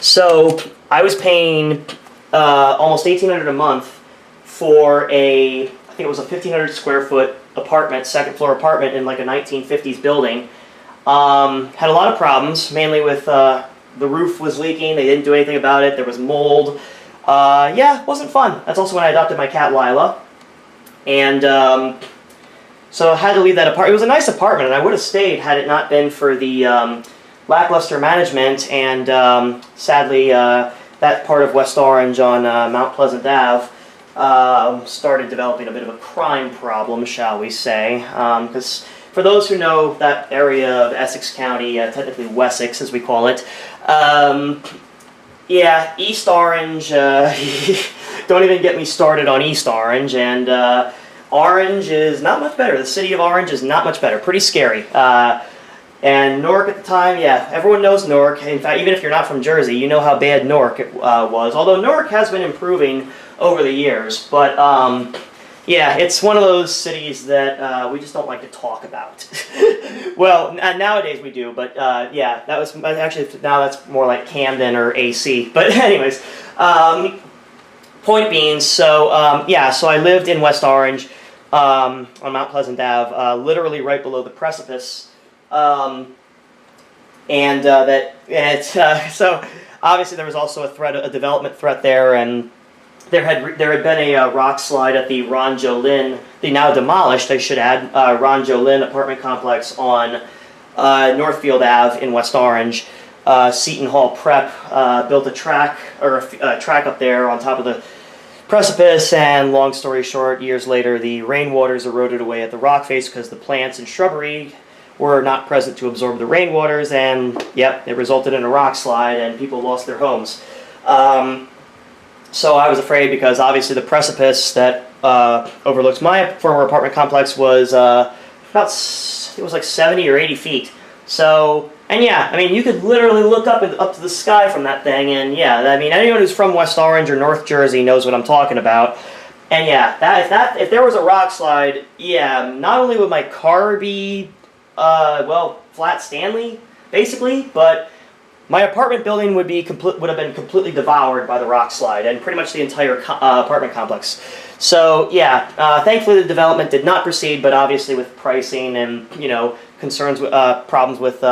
Speaker 1: So I was paying almost $1,800 a month for I think it was a 1,500 square foot apartment, second floor apartment in like a 1950s building. Had a lot of problems, mainly with the roof was leaking. They didn't do anything about it. There was mold. Yeah, it wasn't fun. That's also when I adopted my cat Lila. And so I had to leave that apartment. It was a nice apartment, and I would have stayed had it not been for the lackluster management and sadly that part of West Orange on Mount Pleasant Ave started developing a bit of a crime problem, shall we say, because for those who know that area of Essex County, technically Wessex as we call it, yeah, East Orange, don't even get me started on East Orange, and Orange is not much better. The city of Orange is not much better, pretty scary. And Newark at the time, yeah, everyone knows Newark. In fact, even if you're not from Jersey, you know how bad Newark was, although Newark has been improving over the years, but yeah, it's one of those cities that we just don't like to talk about. Well, nowadays we do, but yeah, that was actually, now that's more like Camden or AC. But anyways, point being, so yeah, so I lived in West Orange on Mount Pleasant Ave, literally right below the precipice. So obviously there was also a development threat there, and there had been a rock slide at the Ron Jolin, the now demolished, I should add, Ron Jolin apartment complex on Northfield Ave in West Orange. Seton Hall Prep built a track up there on top of the precipice, and long story short, years later the rainwaters eroded away at the rock face because the plants and shrubbery were not present to absorb the rainwaters, and yep, it resulted in a rock slide and people lost their homes. So I was afraid because obviously the precipice that overlooks my former apartment complex was about, it was like 70 or 80 feet. So, and yeah, I mean, you could literally look up to the sky from that thing, and yeah, I mean, anyone who's from West Orange or North Jersey knows what I'm talking about. And yeah, if there was a rock slide, yeah, not only would my car be, well, flat Stanley, basically, but my apartment building would have been completely devoured by the rock slide, and pretty much the entire apartment complex. So yeah, thankfully the development did not proceed, but obviously with pricing and concerns, problems with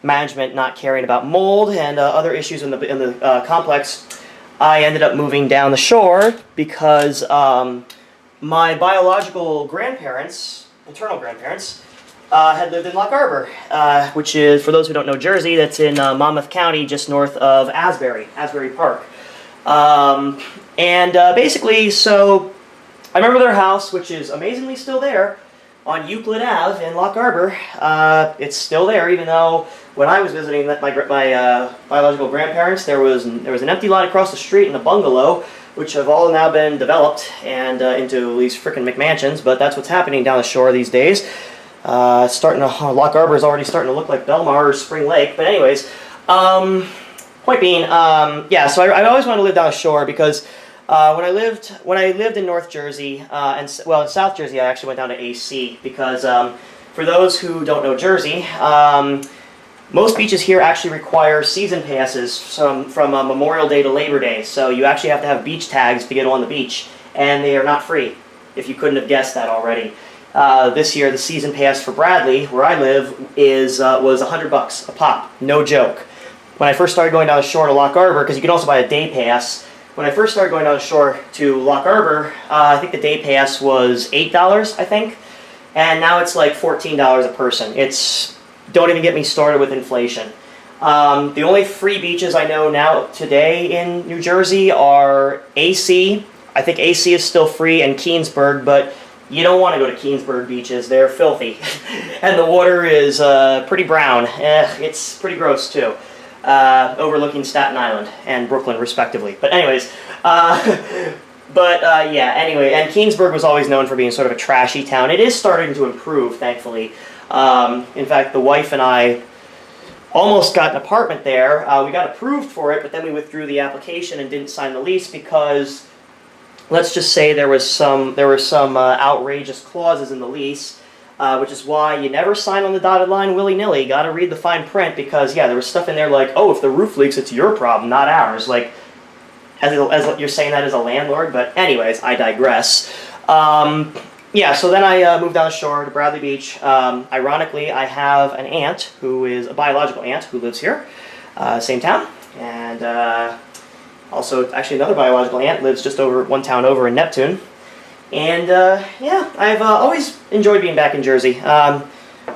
Speaker 1: management not caring about mold and other issues in the complex, I ended up moving down the shore because my biological grandparents, maternal grandparents, had lived in Lock Arbor, which is, for those who don't know Jersey, that's in Monmouth County, just north of Asbury Park. Basically, so I remember their house, which is amazingly still there, on Euclid Ave in Lock Arbor. It's still there, even though when I was visiting my biological grandparents, there was an empty lot across the street in a bungalow, which have all now been developed and into these frickin' McMansions. But that's what's happening down the shore these days. Lock Arbor is already starting to look like Belmar or Spring Lake. But anyways, point being, yeah. So I always wanted to live down the shore because when I lived in North Jersey in South Jersey, I actually went down to AC because for those who don't know Jersey, most beaches here actually require season passes from Memorial Day to Labor Day. So you actually have to have beach tags to get on the beach, and they are not free. If you couldn't have guessed that already. This year, the season pass for Bradley, where I live, was $100 a pop. No joke. When I first started going down the shore to Lock Arbor, because you can also buy a day pass. When I first started going down the shore to Lock Arbor, I think the day pass was $8, I think, and now it's like $14 a person. Don't even get me started with inflation. The only free beaches I know now today in New Jersey are AC. I think AC is still free, and Keansburg, but you don't want to go to Keansburg beaches. They're filthy. And the water is pretty brown. It's pretty gross, too. Overlooking Staten Island and Brooklyn, respectively. But anyways, yeah, anyway, and Keansburg was always known for being sort of a trashy town. It is starting to improve, thankfully. In fact, the wife and I almost got an apartment there. We got approved for it, but then we withdrew the application and didn't sign the lease because, let's just say there were some outrageous clauses in the lease, which is why you never sign on the dotted line willy-nilly. Got to read the fine print because, yeah, there was stuff in there like, oh, if the roof leaks, it's your problem, not ours. Like, as you're saying that as a landlord, but anyways, I digress. Yeah, so then I moved down the shore to Bradley Beach. Ironically, I have an aunt who is a biological aunt who lives here, same town, and also actually another biological aunt lives just one town over in Neptune. And yeah, I've always enjoyed being back in Jersey.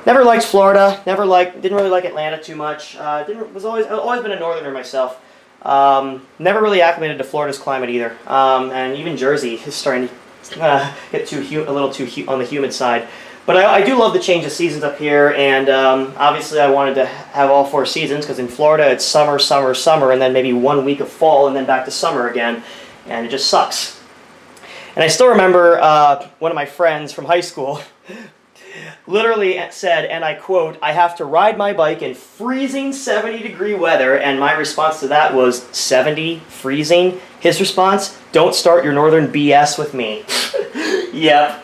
Speaker 1: Never liked Florida. Didn't really like Atlanta too much. I've always been a northerner myself. Never really acclimated to Florida's climate either. And even Jersey is starting to get a little too on the humid side. But I do love the change of seasons up here, and obviously I wanted to have all 4 seasons because in Florida it's summer, summer, summer, and then maybe 1 week of fall, and then back to summer again, and it just sucks. And I still remember one of my friends from high school literally said, and I quote, "I have to ride my bike in freezing 70-degree weather," and my response to that was, 70, freezing? His response, "Don't start your northern BS with me." Yeah,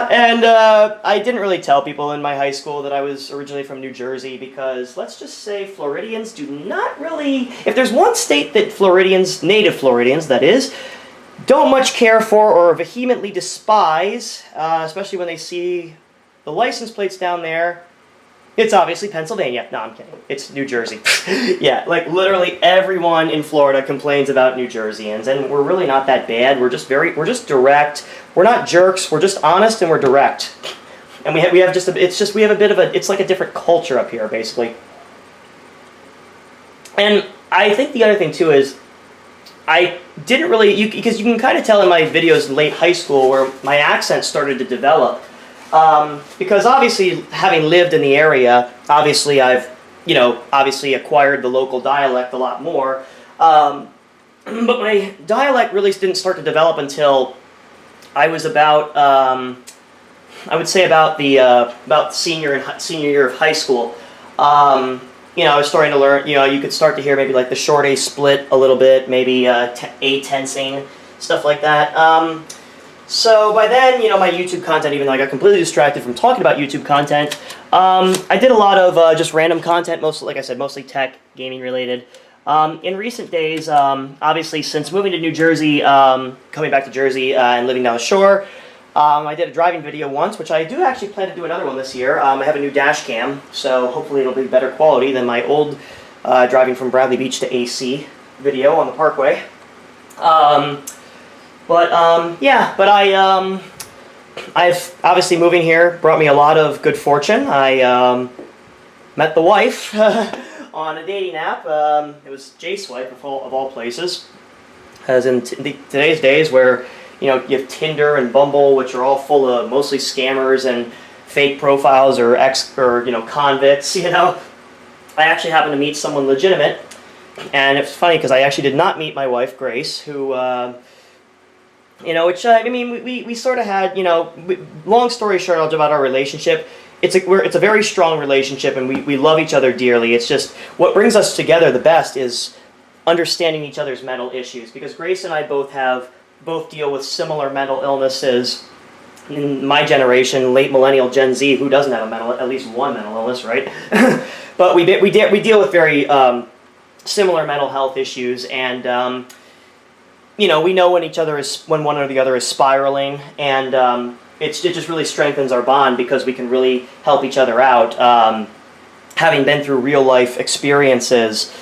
Speaker 1: and I didn't really tell people in my high school that I was originally from New Jersey because, let's just say, Floridians do not really, if there's one state that native Floridians, that is, don't much care for or vehemently despise, especially when they see the license plates down there, it's obviously Pennsylvania. No, I'm kidding. It's New Jersey. Yeah, like literally everyone in Florida complains about New Jerseyans, and we're really not that bad. We're just direct. We're not jerks. We're just honest and we're direct. And we have it's like a different culture up here, basically. And I think the other thing too is I didn't really, because you can kind of tell in my videos in late high school where my accent started to develop. Because obviously, having lived in the area, obviously I've, acquired the local dialect a lot more. But my dialect really didn't start to develop until I was about, I would say about senior year of high school. I was starting to learn, you could start to hear maybe like the short A split a little bit, maybe A tensing, stuff like that. So by then, you know, my YouTube content, even though I got completely distracted from talking about YouTube content, I did a lot of just random content, mostly, like I said, mostly tech, gaming related. In recent days, obviously since moving to New Jersey, coming back to Jersey and living down the shore, I did a driving video once, which I do actually plan to do another one this year. I have a new dash cam, so hopefully it'll be better quality than my old driving from Bradley Beach to AC video on the Parkway. I've obviously moving here brought me a lot of good fortune. I met the wife on a dating app. It was JSwipe of all places, as in today's days where you know you have Tinder and Bumble, which are all full of mostly scammers and fake profiles or you know convicts. You know, I actually happened to meet someone legitimate, and it's funny because I actually did not meet my wife Grace, who. You know, which, I mean, we sort of had, you know, long story short about our relationship, it's a very strong relationship and we love each other dearly. It's just, what brings us together the best is understanding each other's mental issues, because Grace and I both deal with similar mental illnesses. In my generation, late millennial Gen Z, who doesn't have at least one mental illness, right? But we deal with very similar mental health issues, and you know, we know when one or the other is spiraling, and it just really strengthens our bond because we can really help each other out, having been through real life experiences.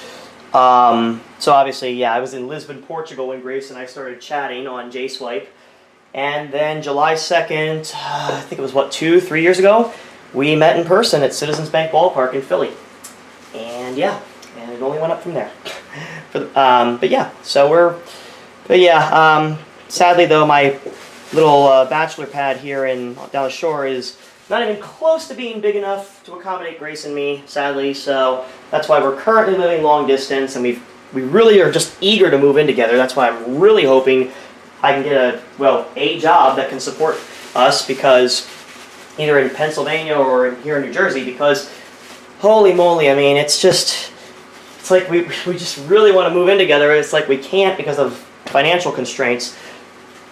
Speaker 1: So obviously, yeah, I was in Lisbon, Portugal when Grace and I started chatting on JSwipe, and then July 2nd, I think it was 2-3 years ago, we met in person at Citizens Bank Ballpark in Philly, and yeah, and it only went up from there. But yeah, so sadly though, my little bachelor pad here down the shore is not even close to being big enough to accommodate Grace and me, sadly, so that's why we're currently living long distance, and we really are just eager to move in together. That's why I'm really hoping I can get a job that can support us, because either in Pennsylvania or here in New Jersey, because holy moly, I mean, it's like we just really want to move in together. It's like we can't because of financial constraints,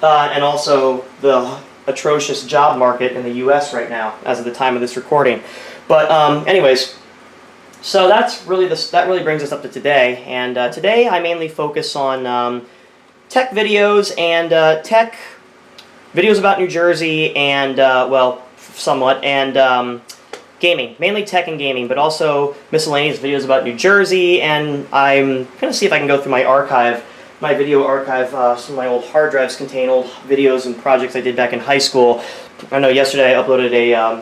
Speaker 1: and also the atrocious job market in the U.S. right now, as of the time of this recording. But anyways, so that really brings us up to today. And today I mainly focus on tech videos and tech videos about New Jersey and somewhat, and gaming, mainly tech and gaming, but also miscellaneous videos about New Jersey. And I'm gonna see if I can go through my video archive. Some of my old hard drives contain old videos and projects I did back in high school. I know yesterday I uploaded a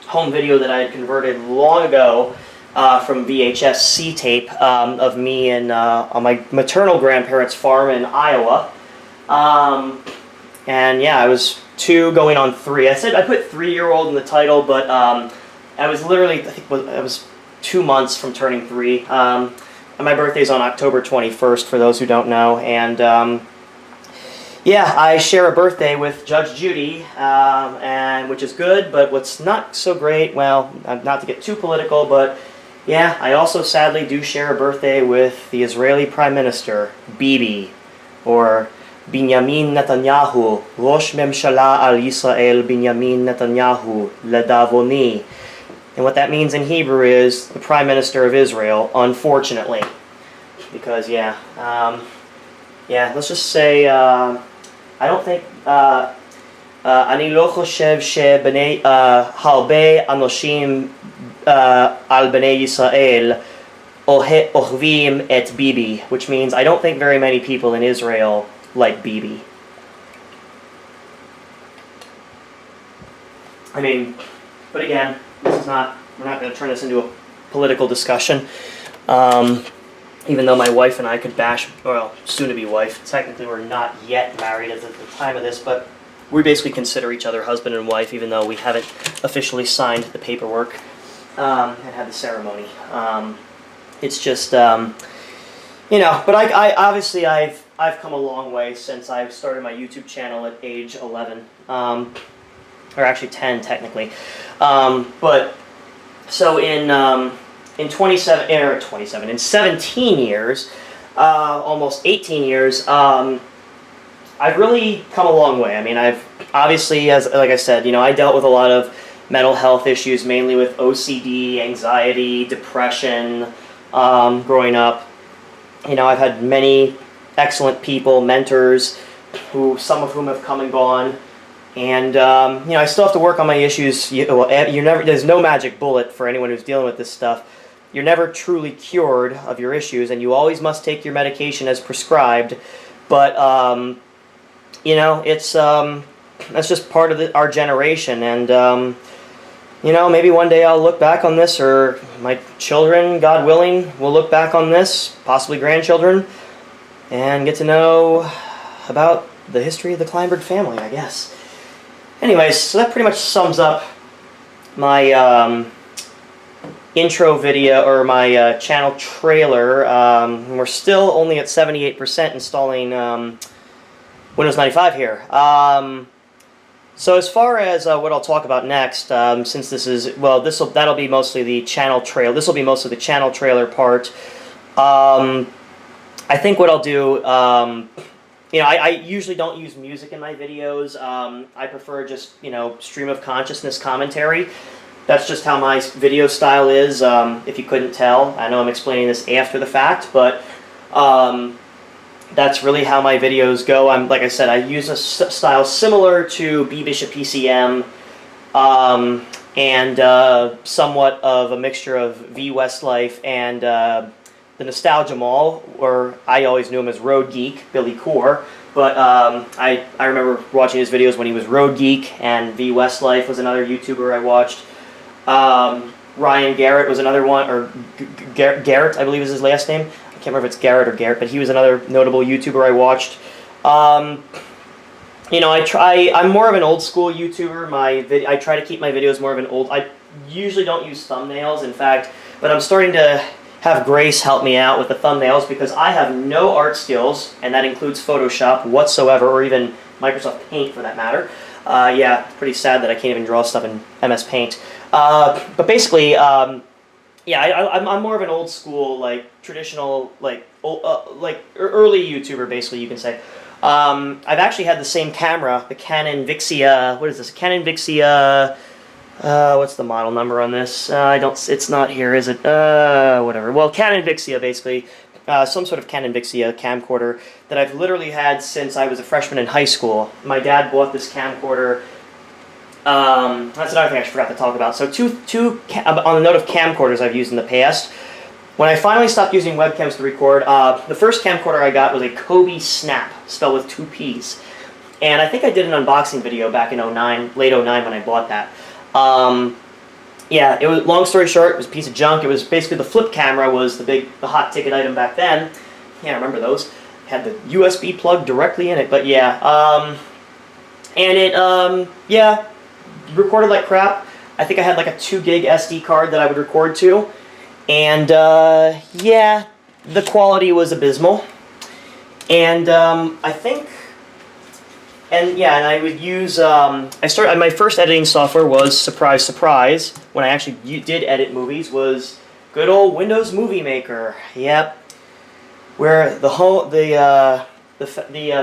Speaker 1: home video that I had converted long ago from VHS C-tape of me and on my maternal grandparents' farm in Iowa. And yeah, I was 2 going on 3. I put 3-year-old in the title, but I was literally, I think I was 2 months from turning 3. And my birthday's on October 21st, for those who don't know, and yeah, I share a birthday with Judge Judy, and which is good, but what's not so great, well, not to get too political, but yeah, I also sadly do share a birthday with the Israeli Prime Minister, Bibi, or Binyamin Netanyahu, Rosh Memshala al Yisrael Binyamin Netanyahu, Ledavoni. And what that means in Hebrew is the Prime Minister of Israel, unfortunately. Because, yeah, let's just say, I don't think, אני לא חושב שבני, הרבה אנשים על בני ישראל אוהבים את ביבי, which means I don't think very many people in Israel like Bibi. I mean, but again, we're not going to turn this into a political discussion. Even though my wife and I could bash, well, soon-to-be wife, technically we're not yet married at the time of this, but we basically consider each other husband and wife, even though we haven't officially signed the paperwork and had the ceremony. It's just, you know, but I obviously I've come a long way since I've started my YouTube channel at age 11, or actually 10 technically. But so in 17 years, almost 18 years, I've really come a long way. I mean, I've obviously, as like I said, I dealt with a lot of mental health issues, mainly with OCD, anxiety, depression, growing up. I've had many excellent people, mentors, some of whom have come and gone. And I still have to work on my issues. There's no magic bullet for anyone who's dealing with this stuff. You're never truly cured of your issues, and you always must take your medication as prescribed. But it's that's just part of our generation. And maybe one day I'll look back on this, or my children, God willing, will look back on this, possibly grandchildren, and get to know about the history of the Kleinberg family, I guess. Anyways, so that pretty much sums up my intro video, or my channel trailer. We're still only at 78% installing Windows 95 here. So as far as what I'll talk about next, since this is, well, that'll be mostly the channel trailer. This will be mostly the channel trailer part. I think what I'll do, I usually don't use music in my videos. I prefer just, stream of consciousness commentary. That's just how my video style is, if you couldn't tell. I know I'm explaining this after the fact, but that's really how my videos go. Like I said, I use a style similar to B Bishop PCM, and somewhat of a mixture of V Westlife and the Nostalgia Mall, or I always knew him as Road Geek, Billy Core. But I remember watching his videos when he was Road Geek, and V Westlife was another YouTuber I watched. Ryan Garrett was another one, or Garrett, I believe is his last name. I can't remember if it's Garrett or Garrett, but he was another notable YouTuber I watched. I'm more of an old school YouTuber. I try to keep my videos more of an old. I usually don't use thumbnails, in fact, but I'm starting to have Grace help me out with the thumbnails because I have no art skills, and that includes Photoshop whatsoever, or even Microsoft Paint for that matter. Yeah, it's pretty sad that I can't even draw stuff in MS Paint. But basically, yeah, I'm more of an old school, like traditional, like early YouTuber, basically you can say. I've actually had the same camera, the Canon Vixia. What is this? Canon Vixia. What's the model number on this? It's not here, is it? Whatever. Well, Canon Vixia, basically. Some sort of Canon Vixia camcorder that I've literally had since I was a freshman in high school. My dad bought this camcorder. That's another thing I forgot to talk about. So on the note of camcorders I've used in the past, when I finally stopped using webcams to record, the first camcorder I got was a Kobe Snap, spelled with 2 P's. And I think I did an unboxing video back in late 09 when I bought that. Yeah, it was, long story short, it was a piece of junk. It was basically the flip camera was the hot ticket item back then. Yeah, I remember those. Had the USB plug directly in it, but yeah. And it, yeah, recorded like crap. I think I had like a 2 gig SD card that I would record to. And, yeah, the quality was abysmal. And, I think... And yeah, and I would use, my first editing software was, surprise, surprise, when I actually did edit movies, was good old Windows Movie Maker. Yep. Where the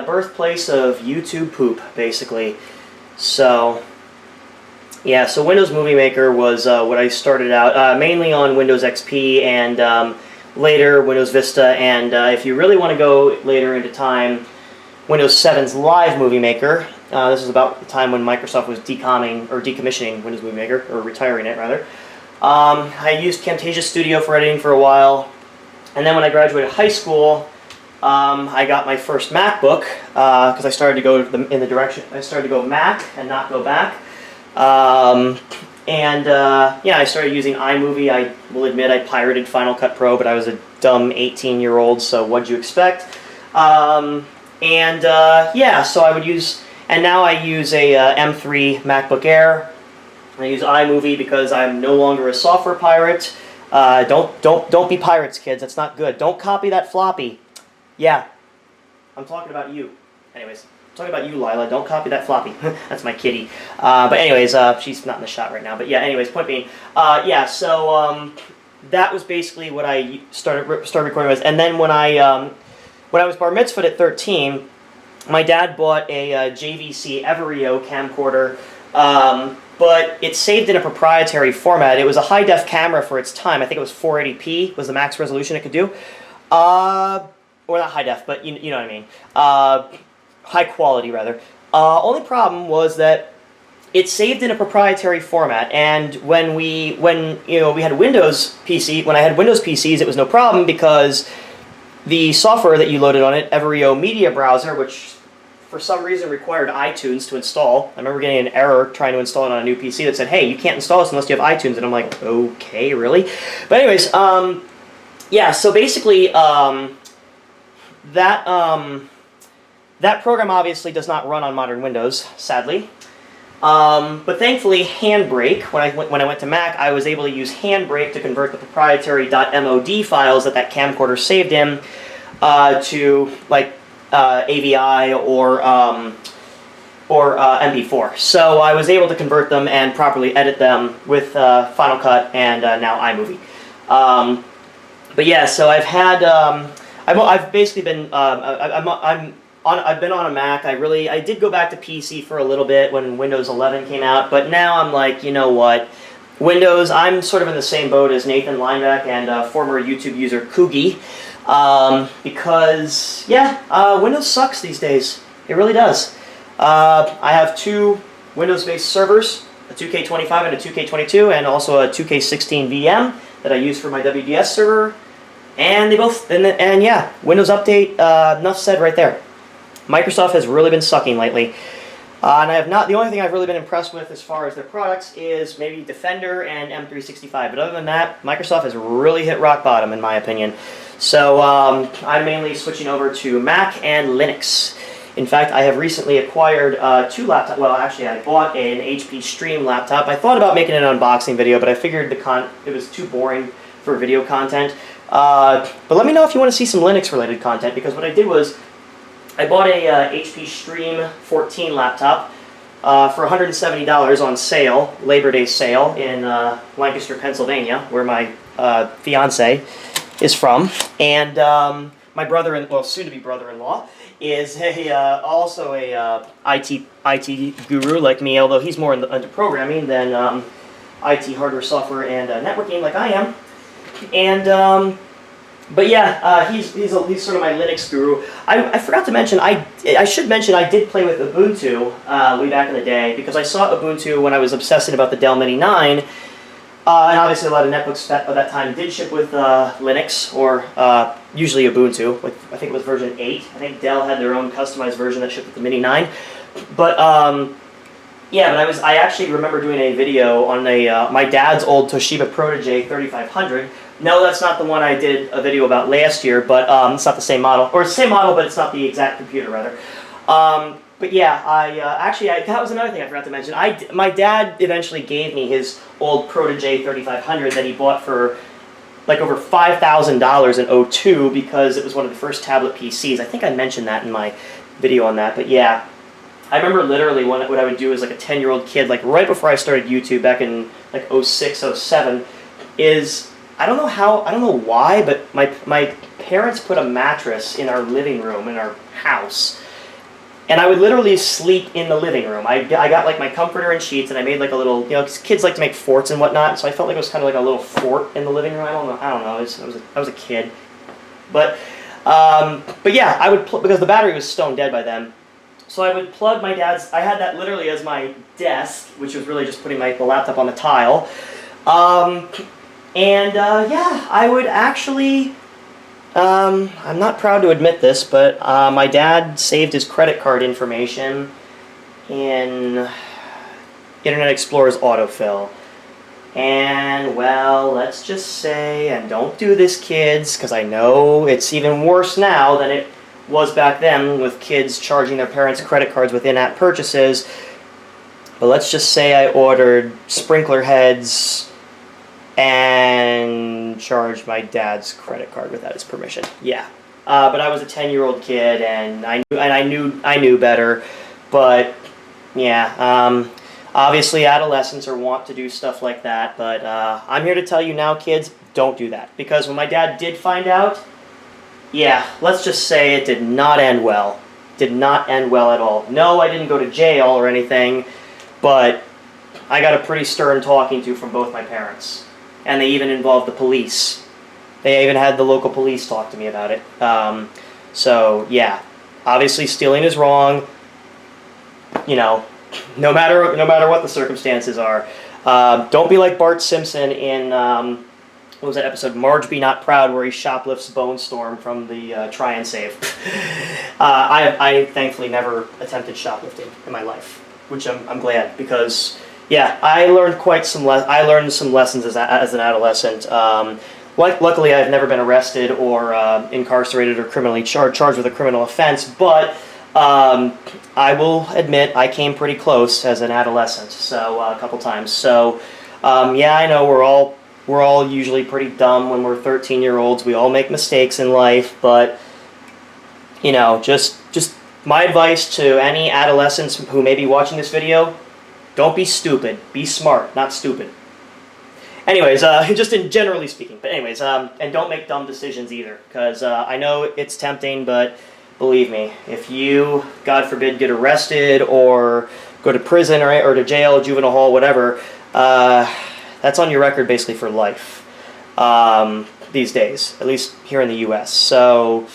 Speaker 1: birthplace of YouTube poop, basically. So, yeah, so Windows Movie Maker was what I started out, mainly on Windows XP and later Windows Vista, and if you really want to go later into time, Windows 7's Live Movie Maker. This is about the time when Microsoft was decommissioning Windows Movie Maker, or retiring it, rather. I used Camtasia Studio for editing for a while, and then when I graduated high school, I got my first MacBook, because I started to go in the direction, I started to go Mac and not go back. Yeah, I started using iMovie. I will admit I pirated Final Cut Pro, but I was a dumb 18-year-old, so what'd you expect? Yeah, so I would use, and now I use a M3 MacBook Air. I use iMovie because I'm no longer a software pirate. Don't be pirates, kids. That's not good. Don't copy that floppy. Yeah, I'm talking about you. Anyways, I'm talking about you, Lila. Don't copy that floppy. That's my kitty. But anyways, she's not in the shot right now. But yeah, anyways, point being, yeah. So that was basically what I started recording with, and then when I was bar mitzvahed at 13, my dad bought a JVC Everio camcorder, but it saved in a proprietary format. It was a high-def camera for its time. I think it was 480p was the max resolution it could do. Or not high-def, but you know what I mean. High quality, rather. Only problem was that it saved in a proprietary format, and when we had Windows PC, when I had Windows PCs, it was no problem because the software that you loaded on it, Everio Media Browser, which for some reason required iTunes to install. I remember getting an error trying to install it on a new PC that said, "Hey, you can't install this unless you have iTunes," and I'm like, "Okay, really?" But anyways, yeah. So basically, that program obviously does not run on modern Windows, sadly. But thankfully, Handbrake, when I went to Mac, I was able to use Handbrake to convert the proprietary .mod files that camcorder saved in to like AVI or MP4. So I was able to convert them and properly edit them with Final Cut and now iMovie. But yeah, so I've had I've basically been I've been on a Mac. I did go back to PC for a little bit when Windows 11 came out, but now I'm like, you know what? Windows, I'm sort of in the same boat as Nathan Lineback and former YouTube user Coogie, because, yeah, Windows sucks these days. It really does. I have two Windows-based servers, a 2K25 and a 2K22, and also a 2K16 VM that I use for my WDS server, and they both, and yeah, Windows Update, enough said right there. Microsoft has really been sucking lately. And I have not, the only thing I've really been impressed with as far as their products is maybe Defender and M365. But other than that, Microsoft has really hit rock bottom, in my opinion. So I'm mainly switching over to Mac and Linux. In fact, I have recently acquired two laptops. Well, actually, I bought an HP Stream laptop. I thought about making an unboxing video, but I figured it was too boring for video content. But let me know if you want to see some Linux-related content, because what I did was I bought a HP Stream 14 laptop for $170 on sale, Labor Day sale, in Lancaster, Pennsylvania, where my fiance is from. And my well, soon-to-be brother-in-law, is also a IT guru like me, although he's more into programming than IT hardware, software, and networking like I am. And but yeah, he's sort of my Linux guru. I forgot to mention, I should mention I did play with Ubuntu way back in the day, because I saw Ubuntu when I was obsessing about the Dell Mini 9, and obviously a lot of netbooks at that time did ship with Linux, or usually Ubuntu, like I think it was version 8. I think Dell had their own customized version that shipped with the Mini 9. But yeah, but I actually remember doing a video on my dad's old Toshiba Protege 3500. No, that's not the one I did a video about last year, but it's not the same model. Or it's the same model, but it's not the exact computer, rather. But yeah, actually, that was another thing I forgot to mention. My dad eventually gave me his old Protege 3500 that he bought for like over $5,000 in '02, because it was one of the first tablet PCs. I think I mentioned that in my video on that, but yeah. I remember literally what I would do as like a 10-year-old kid, like right before I started YouTube back in like '06, '07, is I don't know why, but my parents put a mattress in our living room in our house, and I would literally sleep in the living room. I got like my comforter and sheets, and I made like a little, 'cause kids like to make forts and whatnot, so I felt like it was kind of like a little fort in the living room. I don't know. I was a kid, but yeah, I would because the battery was stone dead by then. So I would plug my dad's. I had that literally as my desk, which was really just putting the laptop on the tile. Yeah, I would actually, I'm not proud to admit this, but my dad saved his credit card information in Internet Explorer's autofill. And, well, let's just say, and don't do this, kids, because I know it's even worse now than it was back then with kids charging their parents' credit cards with in-app purchases. But let's just say I ordered sprinkler heads and charged my dad's credit card without his permission. Yeah, but I was a 10-year-old kid, and I knew better. But yeah, obviously adolescents are wont to do stuff like that. But I'm here to tell you now, kids, don't do that, because when my dad did find out, yeah, let's just say it did not end well. did not end well at all. No, I didn't go to jail or anything, but I got a pretty stern talking to from both my parents. And they even involved the police. They even had the local police talk to me about it. So, yeah. Obviously, stealing is wrong. You know, no matter what the circumstances are. Don't be like Bart Simpson in, what was that episode? Marge Be Not Proud, where he shoplifts Bone Storm from the Try and Save. I thankfully never attempted shoplifting in my life, which I'm glad, because, yeah, I learned some lessons as an adolescent. Luckily, I've never been arrested or incarcerated or criminally charged with a criminal offense, but I will admit I came pretty close as an adolescent, so a couple times. So, yeah, I know we're all usually pretty dumb when we're 13-year-olds. We all make mistakes in life, but you know, just my advice to any adolescents who may be watching this video: don't be stupid. Be smart, not stupid. Anyways, just in generally speaking. But anyways, and don't make dumb decisions either, because I know it's tempting, but believe me, if you, God forbid, get arrested or go to prison or to jail, juvenile hall, whatever, that's on your record basically for life these days, at least here in the U.S. So,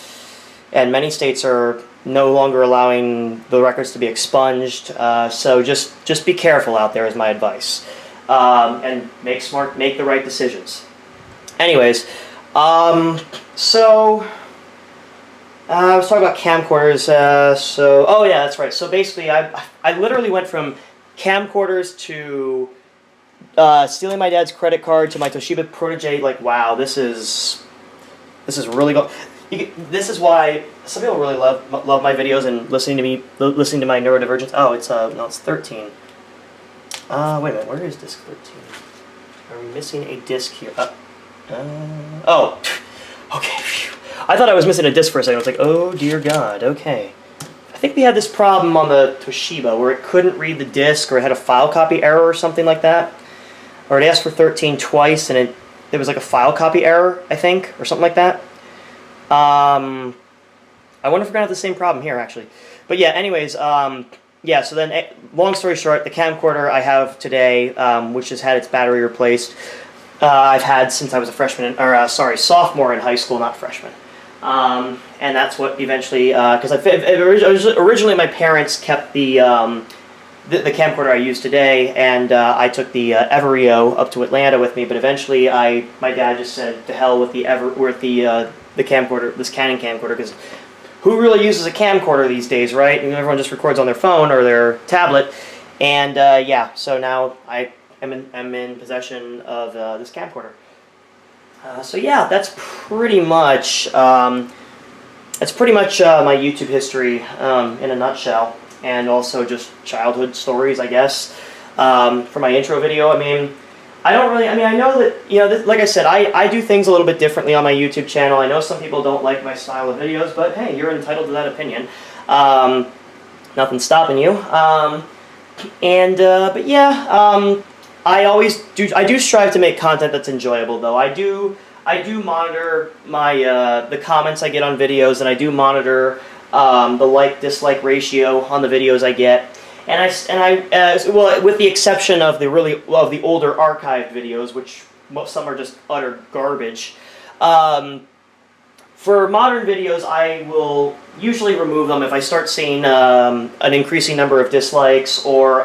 Speaker 1: and many states are no longer allowing the records to be expunged. So just be careful out there is my advice. And make the right decisions. Anyways, so I was talking about camcorders. Oh yeah, that's right. So basically, I literally went from camcorders to stealing my dad's credit card to my Toshiba Protege. Like, wow, this is really good. This is why some people really love my videos and listening to my neurodivergence. Oh, it's 13. Wait a minute, where is disc 13? Are we missing a disc here? Oh, okay, phew. I thought I was missing a disc for a second. I was like, oh dear God, okay. I think we had this problem on the Toshiba where it couldn't read the disc, or it had a file copy error or something like that. Or it asked for 13 twice and there was like a file copy error, I think, or something like that. I wonder if we're going to have the same problem here, actually. But yeah, anyways, yeah, so then, long story short, the camcorder I have today, which has had its battery replaced, I've had since I was a sophomore in high school, not freshman. And that's what eventually, because originally my parents kept the camcorder I use today, and I took the Everio up to Atlanta with me, but eventually my dad just said, to hell with the camcorder, this Canon camcorder, because who really uses a camcorder these days, right? And everyone just records on their phone or their tablet. And yeah, so now I'm in possession of this camcorder. So yeah, that's pretty much my YouTube history in a nutshell, and also just childhood stories, I guess. For my intro video, I know that, like I said, I do things a little bit differently on my YouTube channel. I know some people don't like my style of videos, but hey, you're entitled to that opinion. Nothing's stopping you. But yeah, I do strive to make content that's enjoyable, though. I do monitor the comments I get on videos, and I do monitor the like-dislike ratio on the videos I get. Well, with the exception of the older archived videos, which some are just utter garbage. For modern videos, I will usually remove them if I start seeing an increasing number of dislikes, or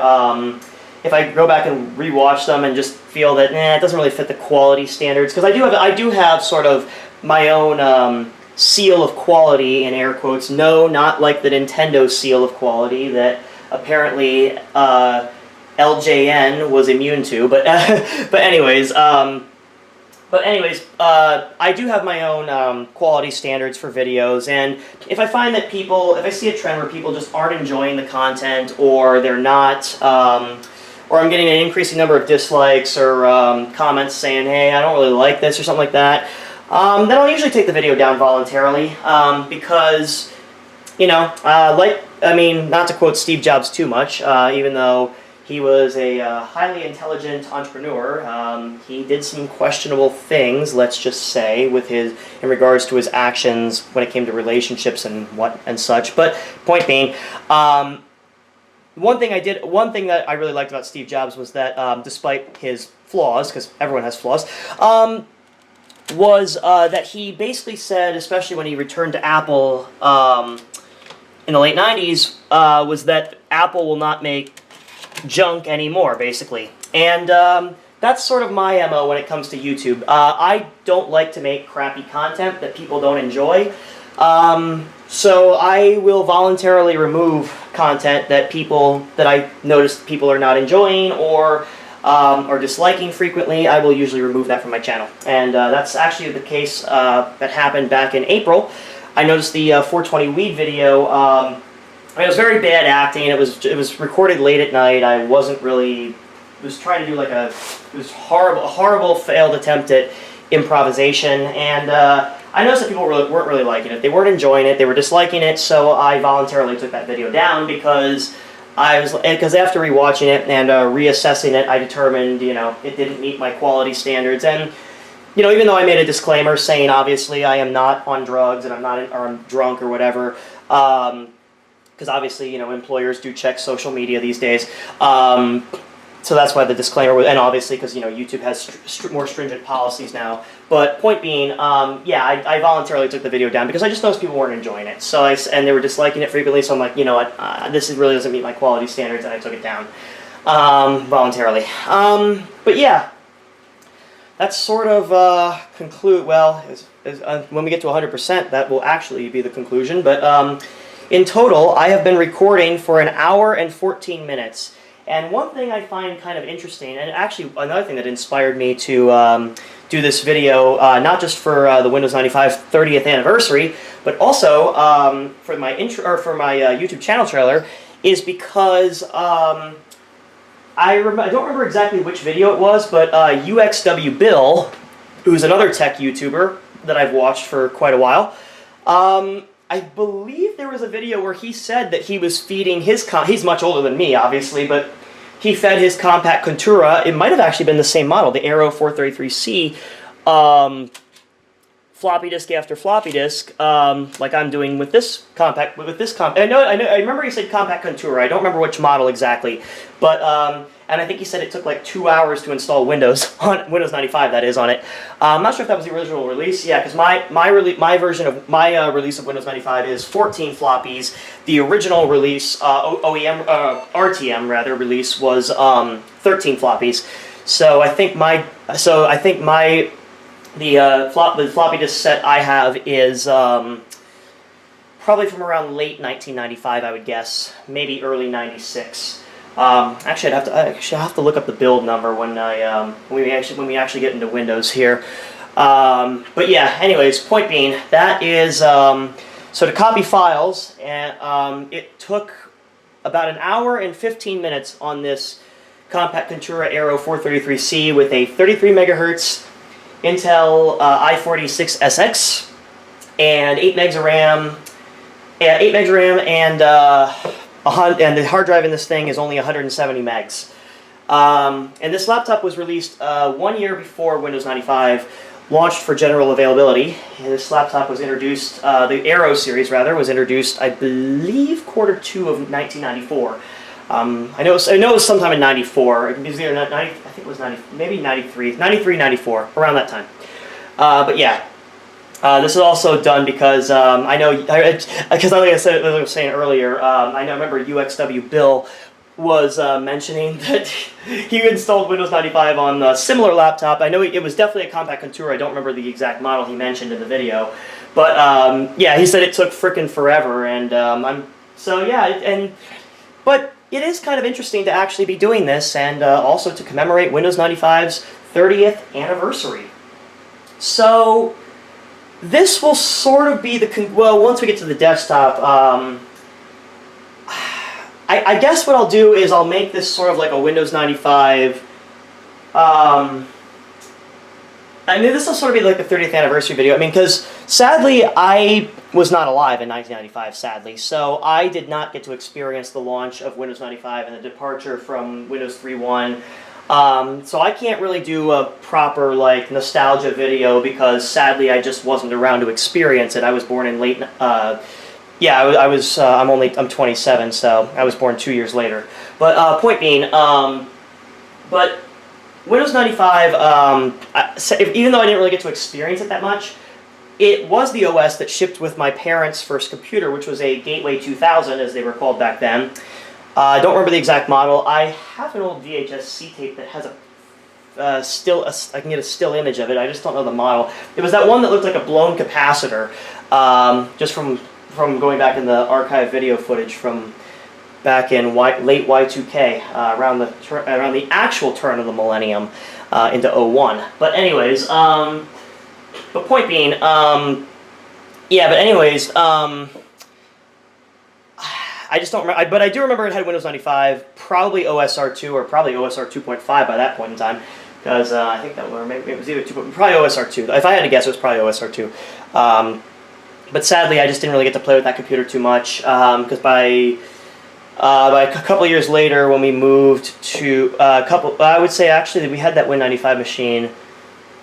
Speaker 1: if I go back and rewatch them and just feel that it doesn't really fit the quality standards. Because I do have sort of my own seal of quality, in air quotes. No, not like the Nintendo seal of quality that apparently LJN was immune to, but anyways, I do have my own quality standards for videos, and if I find that if I see a trend where people just aren't enjoying the content, or they're not, or I'm getting an increasing number of dislikes or comments saying, hey, I don't really like this, or something like that, then I'll usually take the video down voluntarily, because, you know, not to quote Steve Jobs too much, even though He was a highly intelligent entrepreneur. He did some questionable things, let's just say, in regards to his actions when it came to relationships and such. But point being, one thing that I really liked about Steve Jobs was that despite his flaws, because everyone has flaws, was that he basically said, especially when he returned to Apple in the late 90s, was that Apple will not make junk anymore, basically. And that's sort of my MO when it comes to YouTube. I don't like to make crappy content that people don't enjoy. So I will voluntarily remove content that I notice people are not enjoying or disliking frequently. I will usually remove that from my channel. And that's actually the case that happened back in April. I noticed the 420 weed video. It was very bad acting. It was recorded late at night. I wasn't really. It was trying to do a horrible failed attempt at improvisation, and I noticed that people weren't really liking it. They weren't enjoying it. They were disliking it. So I voluntarily took that video down because after rewatching it and reassessing it, I determined it didn't meet my quality standards. And even though I made a disclaimer saying obviously I am not on drugs and I'm drunk or whatever. Because obviously, employers do check social media these days. So that's why the disclaimer was, and obviously because, YouTube has more stringent policies now. But point being, I voluntarily took the video down because I just noticed people weren't enjoying it. And they were disliking it frequently, so I'm like, what, this really doesn't meet my quality standards, and I took it down voluntarily. But yeah, that's sort of when we get to 100%, that will actually be the conclusion. But in total, I have been recording for 1 hour and 14 minutes. And one thing I find kind of interesting, and actually another thing that inspired me to do this video, not just for the Windows 95 30th anniversary, but also for my YouTube channel trailer, is because I don't remember exactly which video it was, but uxwbill, who's another tech YouTuber that I've watched for quite a while, I believe there was a video where he said that he was feeding he's much older than me, obviously, but he fed his Compaq Contura, it might have actually been the same model, the Aero 433C, floppy disk after floppy disk, like I'm doing with this Compaq, I remember he said Compaq Contura, I don't remember which model exactly, but, and I think he said it took like 2 hours to install Windows, on Windows 95 that is, on it. I'm not sure if that was the original release, yeah, because my release of Windows 95 is 14 floppies. The original release, RTM rather, release was 13 floppies. So I think the floppy disk set I have is probably from around late 1995, I would guess, maybe early 96. Actually, I have to look up the build number when we actually get into Windows here. But yeah, anyways, point being, that is so to copy files, and it took about 1 hour and 15 minutes on this Compaq Contura Aero 433C with a 33 megahertz Intel i46SX and 8 megs of RAM. Yeah, 8 megs of RAM and the hard drive in this thing is only 170 megs. And this laptop was released 1 year before Windows 95 launched for general availability. And this laptop was introduced, the Aero series rather, was introduced, I believe, Q2 of 1994. I know it was sometime in 94. It was either 90, I think it was 90, maybe 93, 94, around that time. But yeah. This is also done because I know, because like I said, as I was saying earlier, I remember uxwbill was mentioning that he installed Windows 95 on a similar laptop. I know it was definitely a Compaq Contura. I don't remember the exact model he mentioned in the video, but yeah, he said it took frickin' forever, and but it is kind of interesting to actually be doing this, and also to commemorate Windows 95's 30th anniversary. So this will sort of be once we get to the desktop, I guess what I'll do is I'll make this sort of like a Windows 95, I mean, this will sort of be like the 30th anniversary video. I mean, because sadly, I was not alive in 1995, sadly, so I did not get to experience the launch of Windows 95 and the departure from Windows 3.1. So I can't really do a proper, like, nostalgia video because sadly I just wasn't around to experience it. I was born in late, I'm 27, so I was born 2 years later. But point being, but Windows 95, even though I didn't really get to experience it that much, it was the OS that shipped with my parents' first computer, which was a Gateway 2000, as they were called back then. I don't remember the exact model. I have an old VHS-C tape that has I can get a still image of it. I just don't know the model. It was that one that looked like a blown capacitor, just from going back in the archive video footage from back in late Y2K, around the actual turn of the millennium, into '01. But anyways, the point being, I just don't remember, but I do remember it had Windows 95, probably OSR2 or probably OSR 2.5 by that point in time, because I think that maybe it was either probably OSR2. If I had to guess, it was probably OSR2. But sadly, I just didn't really get to play with that computer too much, because by a couple of years later, when we moved to I would say actually that we had that Win95 machine,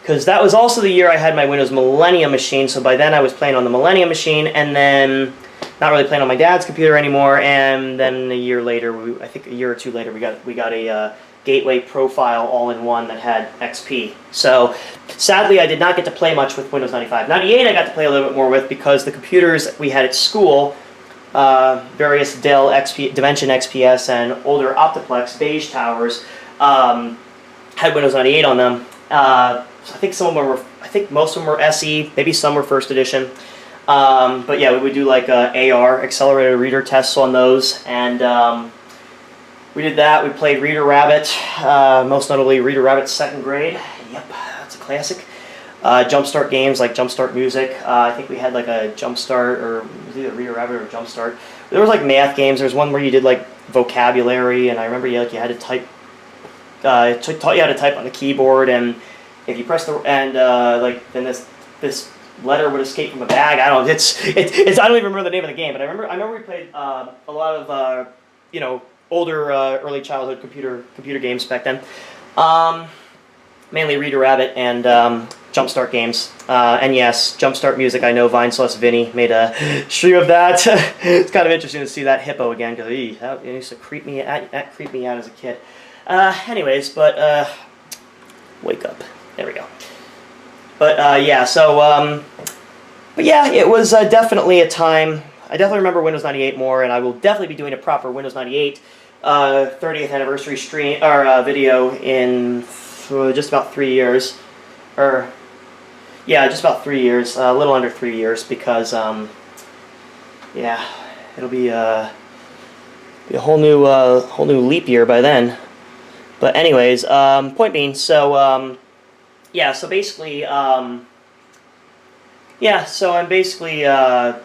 Speaker 1: because that was also the year I had my Windows Millennium machine. So by then I was playing on the Millennium machine, and then not really playing on my dad's computer anymore. And then a year later, I think a year or two later, we got a Gateway Profile all-in-one that had XP. So sadly, I did not get to play much with Windows 95. 98 I got to play a little bit more with because the computers we had at school, various Dell Dimension XPS and older Optiplex beige towers, had Windows 98 on them. So I think most of them were SE, maybe some were first edition. But yeah, we would do like AR, accelerated reader tests on those, and we did that. We played Reader Rabbit, most notably Reader Rabbit 2nd grade. Yep, that's a classic. Jumpstart games like Jumpstart Music. I think we had like a Jumpstart, or it was either Reader Rabbit or Jumpstart. There was like math games. There was one where you did like vocabulary, and I remember you had to type. It taught you how to type on the keyboard, and if you press then this letter would escape from a bag. I don't know. It's I don't even remember the name of the game, but I remember we played a lot of older early childhood computer games back then. Mainly Reader Rabbit and Jumpstart games. And yes, Jumpstart Music. I know Vinesless Vinny made a stream of that. It's kind of interesting to see that hippo again, because that used to creep me out as a kid. Anyways, but wake up. There we go. But yeah, so but yeah, it was definitely a time. I definitely remember Windows 98 more, and I will definitely be doing a proper Windows 98 30th anniversary stream or video in just about 3 years, or yeah, just about 3 years, a little under 3 years, because yeah, it'll be a whole new leap year by then. But anyways, point being, so yeah, so basically, yeah, so I'm basically, and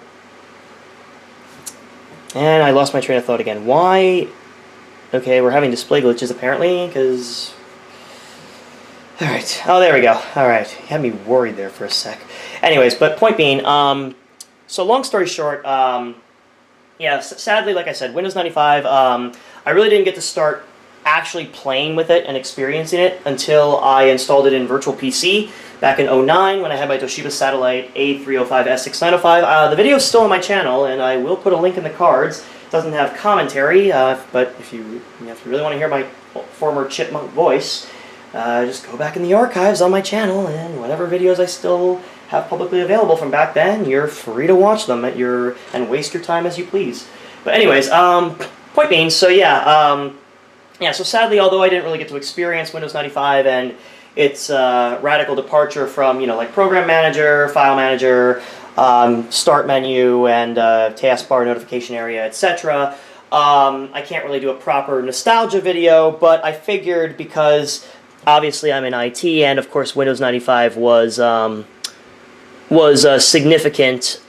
Speaker 1: I lost my train of thought again. Why? Okay, we're having display glitches apparently, because, alright, oh, there we go. Alright, you had me worried there for a sec. Anyways, but point being, so long story short, yeah, sadly, like I said, Windows 95, I really didn't get to start actually playing with it and experiencing it until I installed it in Virtual PC back in '09 when I had my Toshiba Satellite A305S6905. The video is still on my channel, and I will put a link in the cards. It doesn't have commentary, but if you really want to hear my former chipmunk voice, just go back in the archives on my channel, and whatever videos I still have publicly available from back then, you're free to watch them and waste your time as you please. But anyways, point being, so yeah, yeah, so sadly, although I didn't really get to experience Windows 95 and its radical departure from, like Program Manager, File Manager, Start Menu, and Taskbar, Notification Area, etc., I can't really do a proper nostalgia video, but I figured because obviously I'm in IT, and of course Windows 95 was a significant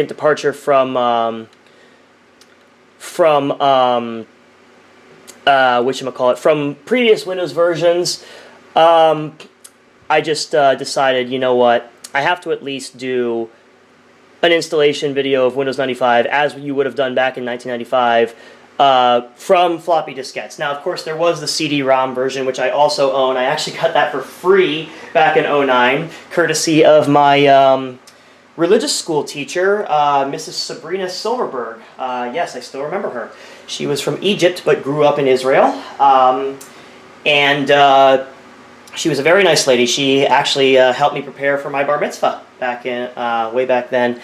Speaker 1: departure from whatchamacallit, from previous Windows versions. I just decided, you know what, I have to at least do an installation video of Windows 95 as you would have done back in 1995 from floppy diskettes. Now, of course, there was the CD-ROM version, which I also own. I actually got that for free back in '09, courtesy of my religious school teacher, Mrs. Sabrina Silverberg. Yes, I still remember her. She was from Egypt, but grew up in Israel. She was a very nice lady. She actually helped me prepare for my bar mitzvah back in way back then.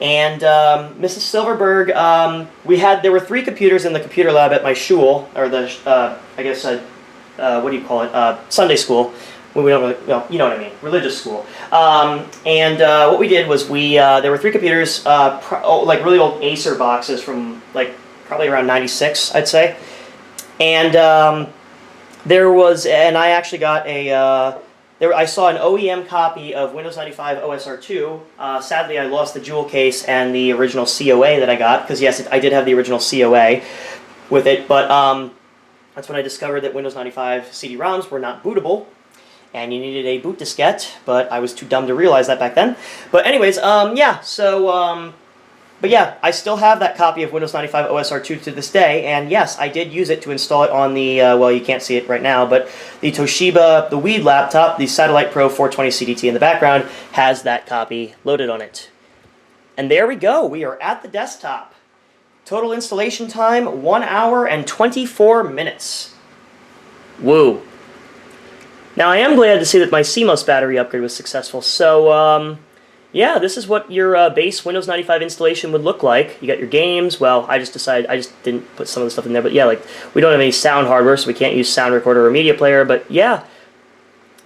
Speaker 1: And Mrs. Silverberg, there were 3 computers in the computer lab at my shul, or the what do you call it? Sunday school. Well, we don't really, well, you know what I mean, religious school. What we did was there were 3 computers, like really old Acer boxes from like probably around '96, I'd say. And I actually got I saw an OEM copy of Windows 95 OSR2. Sadly, I lost the jewel case and the original COA that I got, because yes, I did have the original COA with it, but that's when I discovered that Windows 95 CD-ROMs were not bootable, and you needed a boot diskette, but I was too dumb to realize that back then. But anyways, but yeah, I still have that copy of Windows 95 OSR2 to this day, and yes, I did use it to install it on the, well, you can't see it right now, but the Toshiba, the Weed laptop, the Satellite Pro 420 CDT in the background, has that copy loaded on it. And there we go, we are at the desktop. Total installation time, 1 hour and 24 minutes. Woo. Now, I am glad to see that my CMOS battery upgrade was successful, so, yeah, this is what your base Windows 95 installation would look like. You got your games. Well, I just didn't put some of the stuff in there, but yeah, like, we don't have any sound hardware, so we can't use sound recorder or media player, but yeah,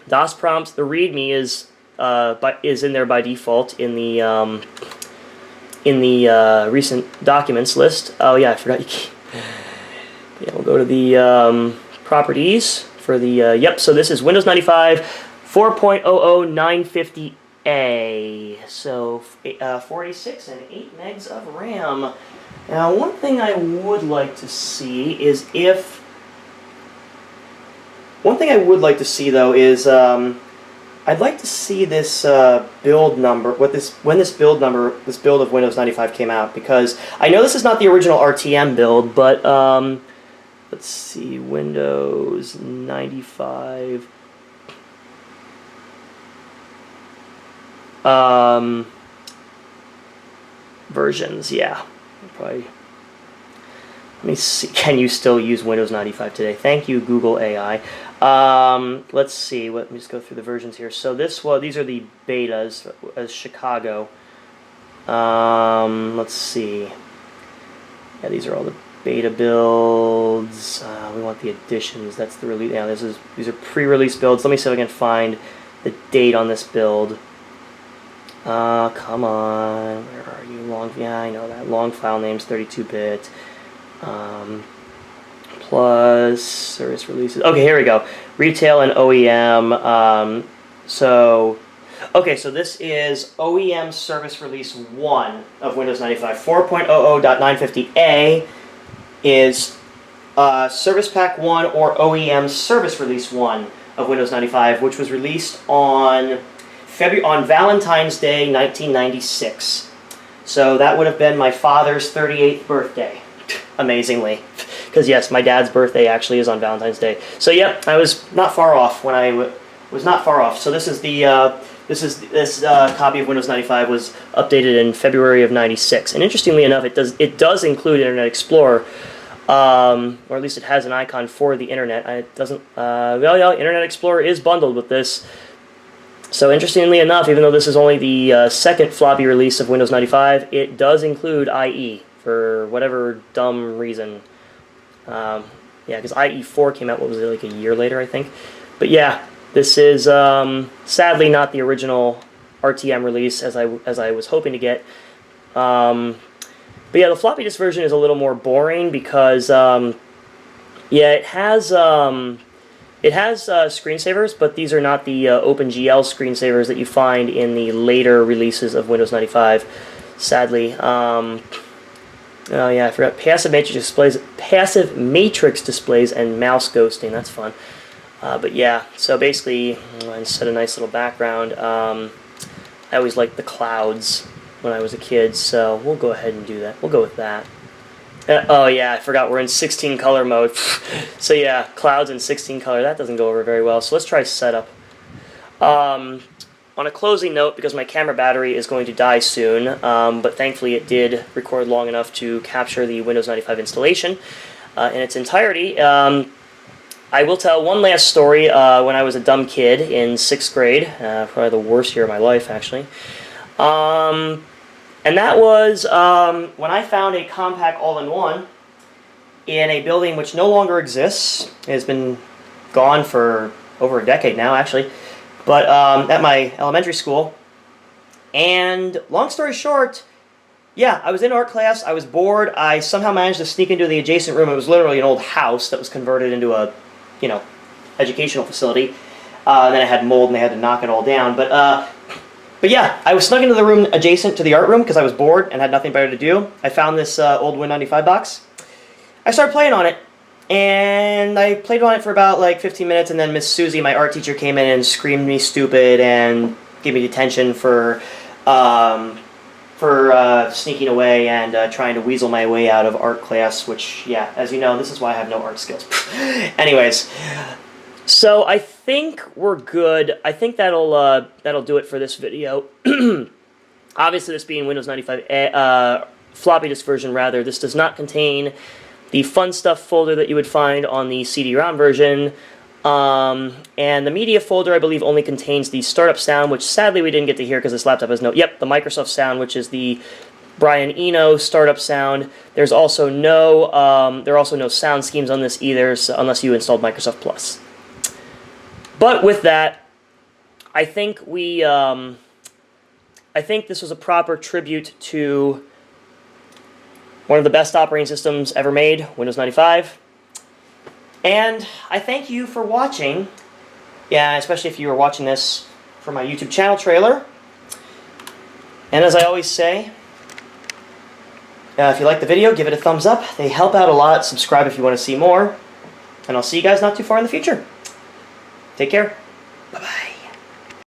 Speaker 1: DOS prompts, the README is in there by default in the recent documents list. Oh yeah, I forgot. Yeah, we'll go to the properties for the, yep, so this is Windows 95 4.00950 so 486 and 8 megs of RAM. Now, one thing I would like to see is I'd like to see this build number, when this build of Windows 95 came out, because I know this is not the original RTM build, but let's see, Windows 95. Versions, yeah. Probably. Let me see. Can you still use Windows 95 today? Thank you, Google AI. Let's see. Let me just go through the versions here. So these are the betas as Chicago. Let's see. Yeah, these are all the beta builds. We want the editions. That's the release. Yeah, these are pre-release builds. Let me see if I can find the date on this build. Come on, where are you? Yeah, I know that. Long file names, 32-bit. Plus, service releases. Okay, here we go. Retail and OEM. Okay, so this is OEM Service Release 1 of Windows 95. 4.00.950A is Service Pack 1 or OEM Service Release 1 of Windows 95, which was released on Valentine's Day, 1996. So that would have been my father's 38th birthday, amazingly. Because yes, my dad's birthday actually is on Valentine's Day. So yep, I was not far off when I was not far off. So this is the this copy of Windows 95 was updated in February of '96. And interestingly enough, it does include Internet Explorer, or at least it has an icon for the internet. It doesn't. Well, yeah, Internet Explorer is bundled with this. So interestingly enough, even though this is only the second floppy release of Windows 95, it does include IE for whatever dumb reason. Yeah, because IE4 came out, what was it, like a year later, I think? But yeah, this is sadly not the original RTM release as I was hoping to get. But yeah, the floppy disk version is a little more boring because, yeah, it has screensavers, but these are not the OpenGL screensavers that you find in the later releases of Windows 95, sadly. Oh yeah, I forgot passive matrix displays and mouse ghosting. That's fun. But yeah, so basically, instead of a nice little background, I always liked the clouds when I was a kid, so we'll go ahead and do that. We'll go with that. Oh yeah, I forgot we're in 16 color mode. So yeah, clouds in 16 color, that doesn't go over very well. So let's try setup. On a closing note, because my camera battery is going to die soon, but thankfully it did record long enough to capture the Windows 95 installation in its entirety. I will tell one last story when I was a dumb kid in 6th grade, probably the worst year of my life, actually. And that was when I found a Compaq all-in-one in a building which no longer exists. It has been gone for over a decade now, actually. But at my elementary school. And long story short, yeah, I was in art class, I was bored, I somehow managed to sneak into the adjacent room. It was literally an old house that was converted into a, you know, educational facility. Then it had mold and they had to knock it all down. But yeah, I was snuck into the room adjacent to the art room because I was bored and had nothing better to do. I found this old Win95 box. I started playing on it. And I played on it for about like 15 minutes, and then Miss Susie, my art teacher, came in and screamed me stupid and gave me detention for sneaking away and trying to weasel my way out of art class, which, yeah, as you know, this is why I have no art skills. Anyways, so I think we're good. I think that'll do it for this video. Obviously, this being Windows 95 floppy disk version, rather, this does not contain the fun stuff folder that you would find on the CD-ROM version, and the media folder, I believe, only contains the startup sound, which sadly we didn't get to hear because this laptop has no, yep, the Microsoft sound, which is the Brian Eno startup sound. There's also no, there are also no sound schemes on this either, so unless you installed Microsoft Plus. But with that, I think I think this was a proper tribute to one of the best operating systems ever made, Windows 95. And I thank you for watching. Yeah, especially if you were watching this for my YouTube channel trailer. And as I always say, if you like the video, give it a thumbs up. They help out a lot. Subscribe if you want to see more. And I'll see you guys not too far in the future. Take care. Bye-bye.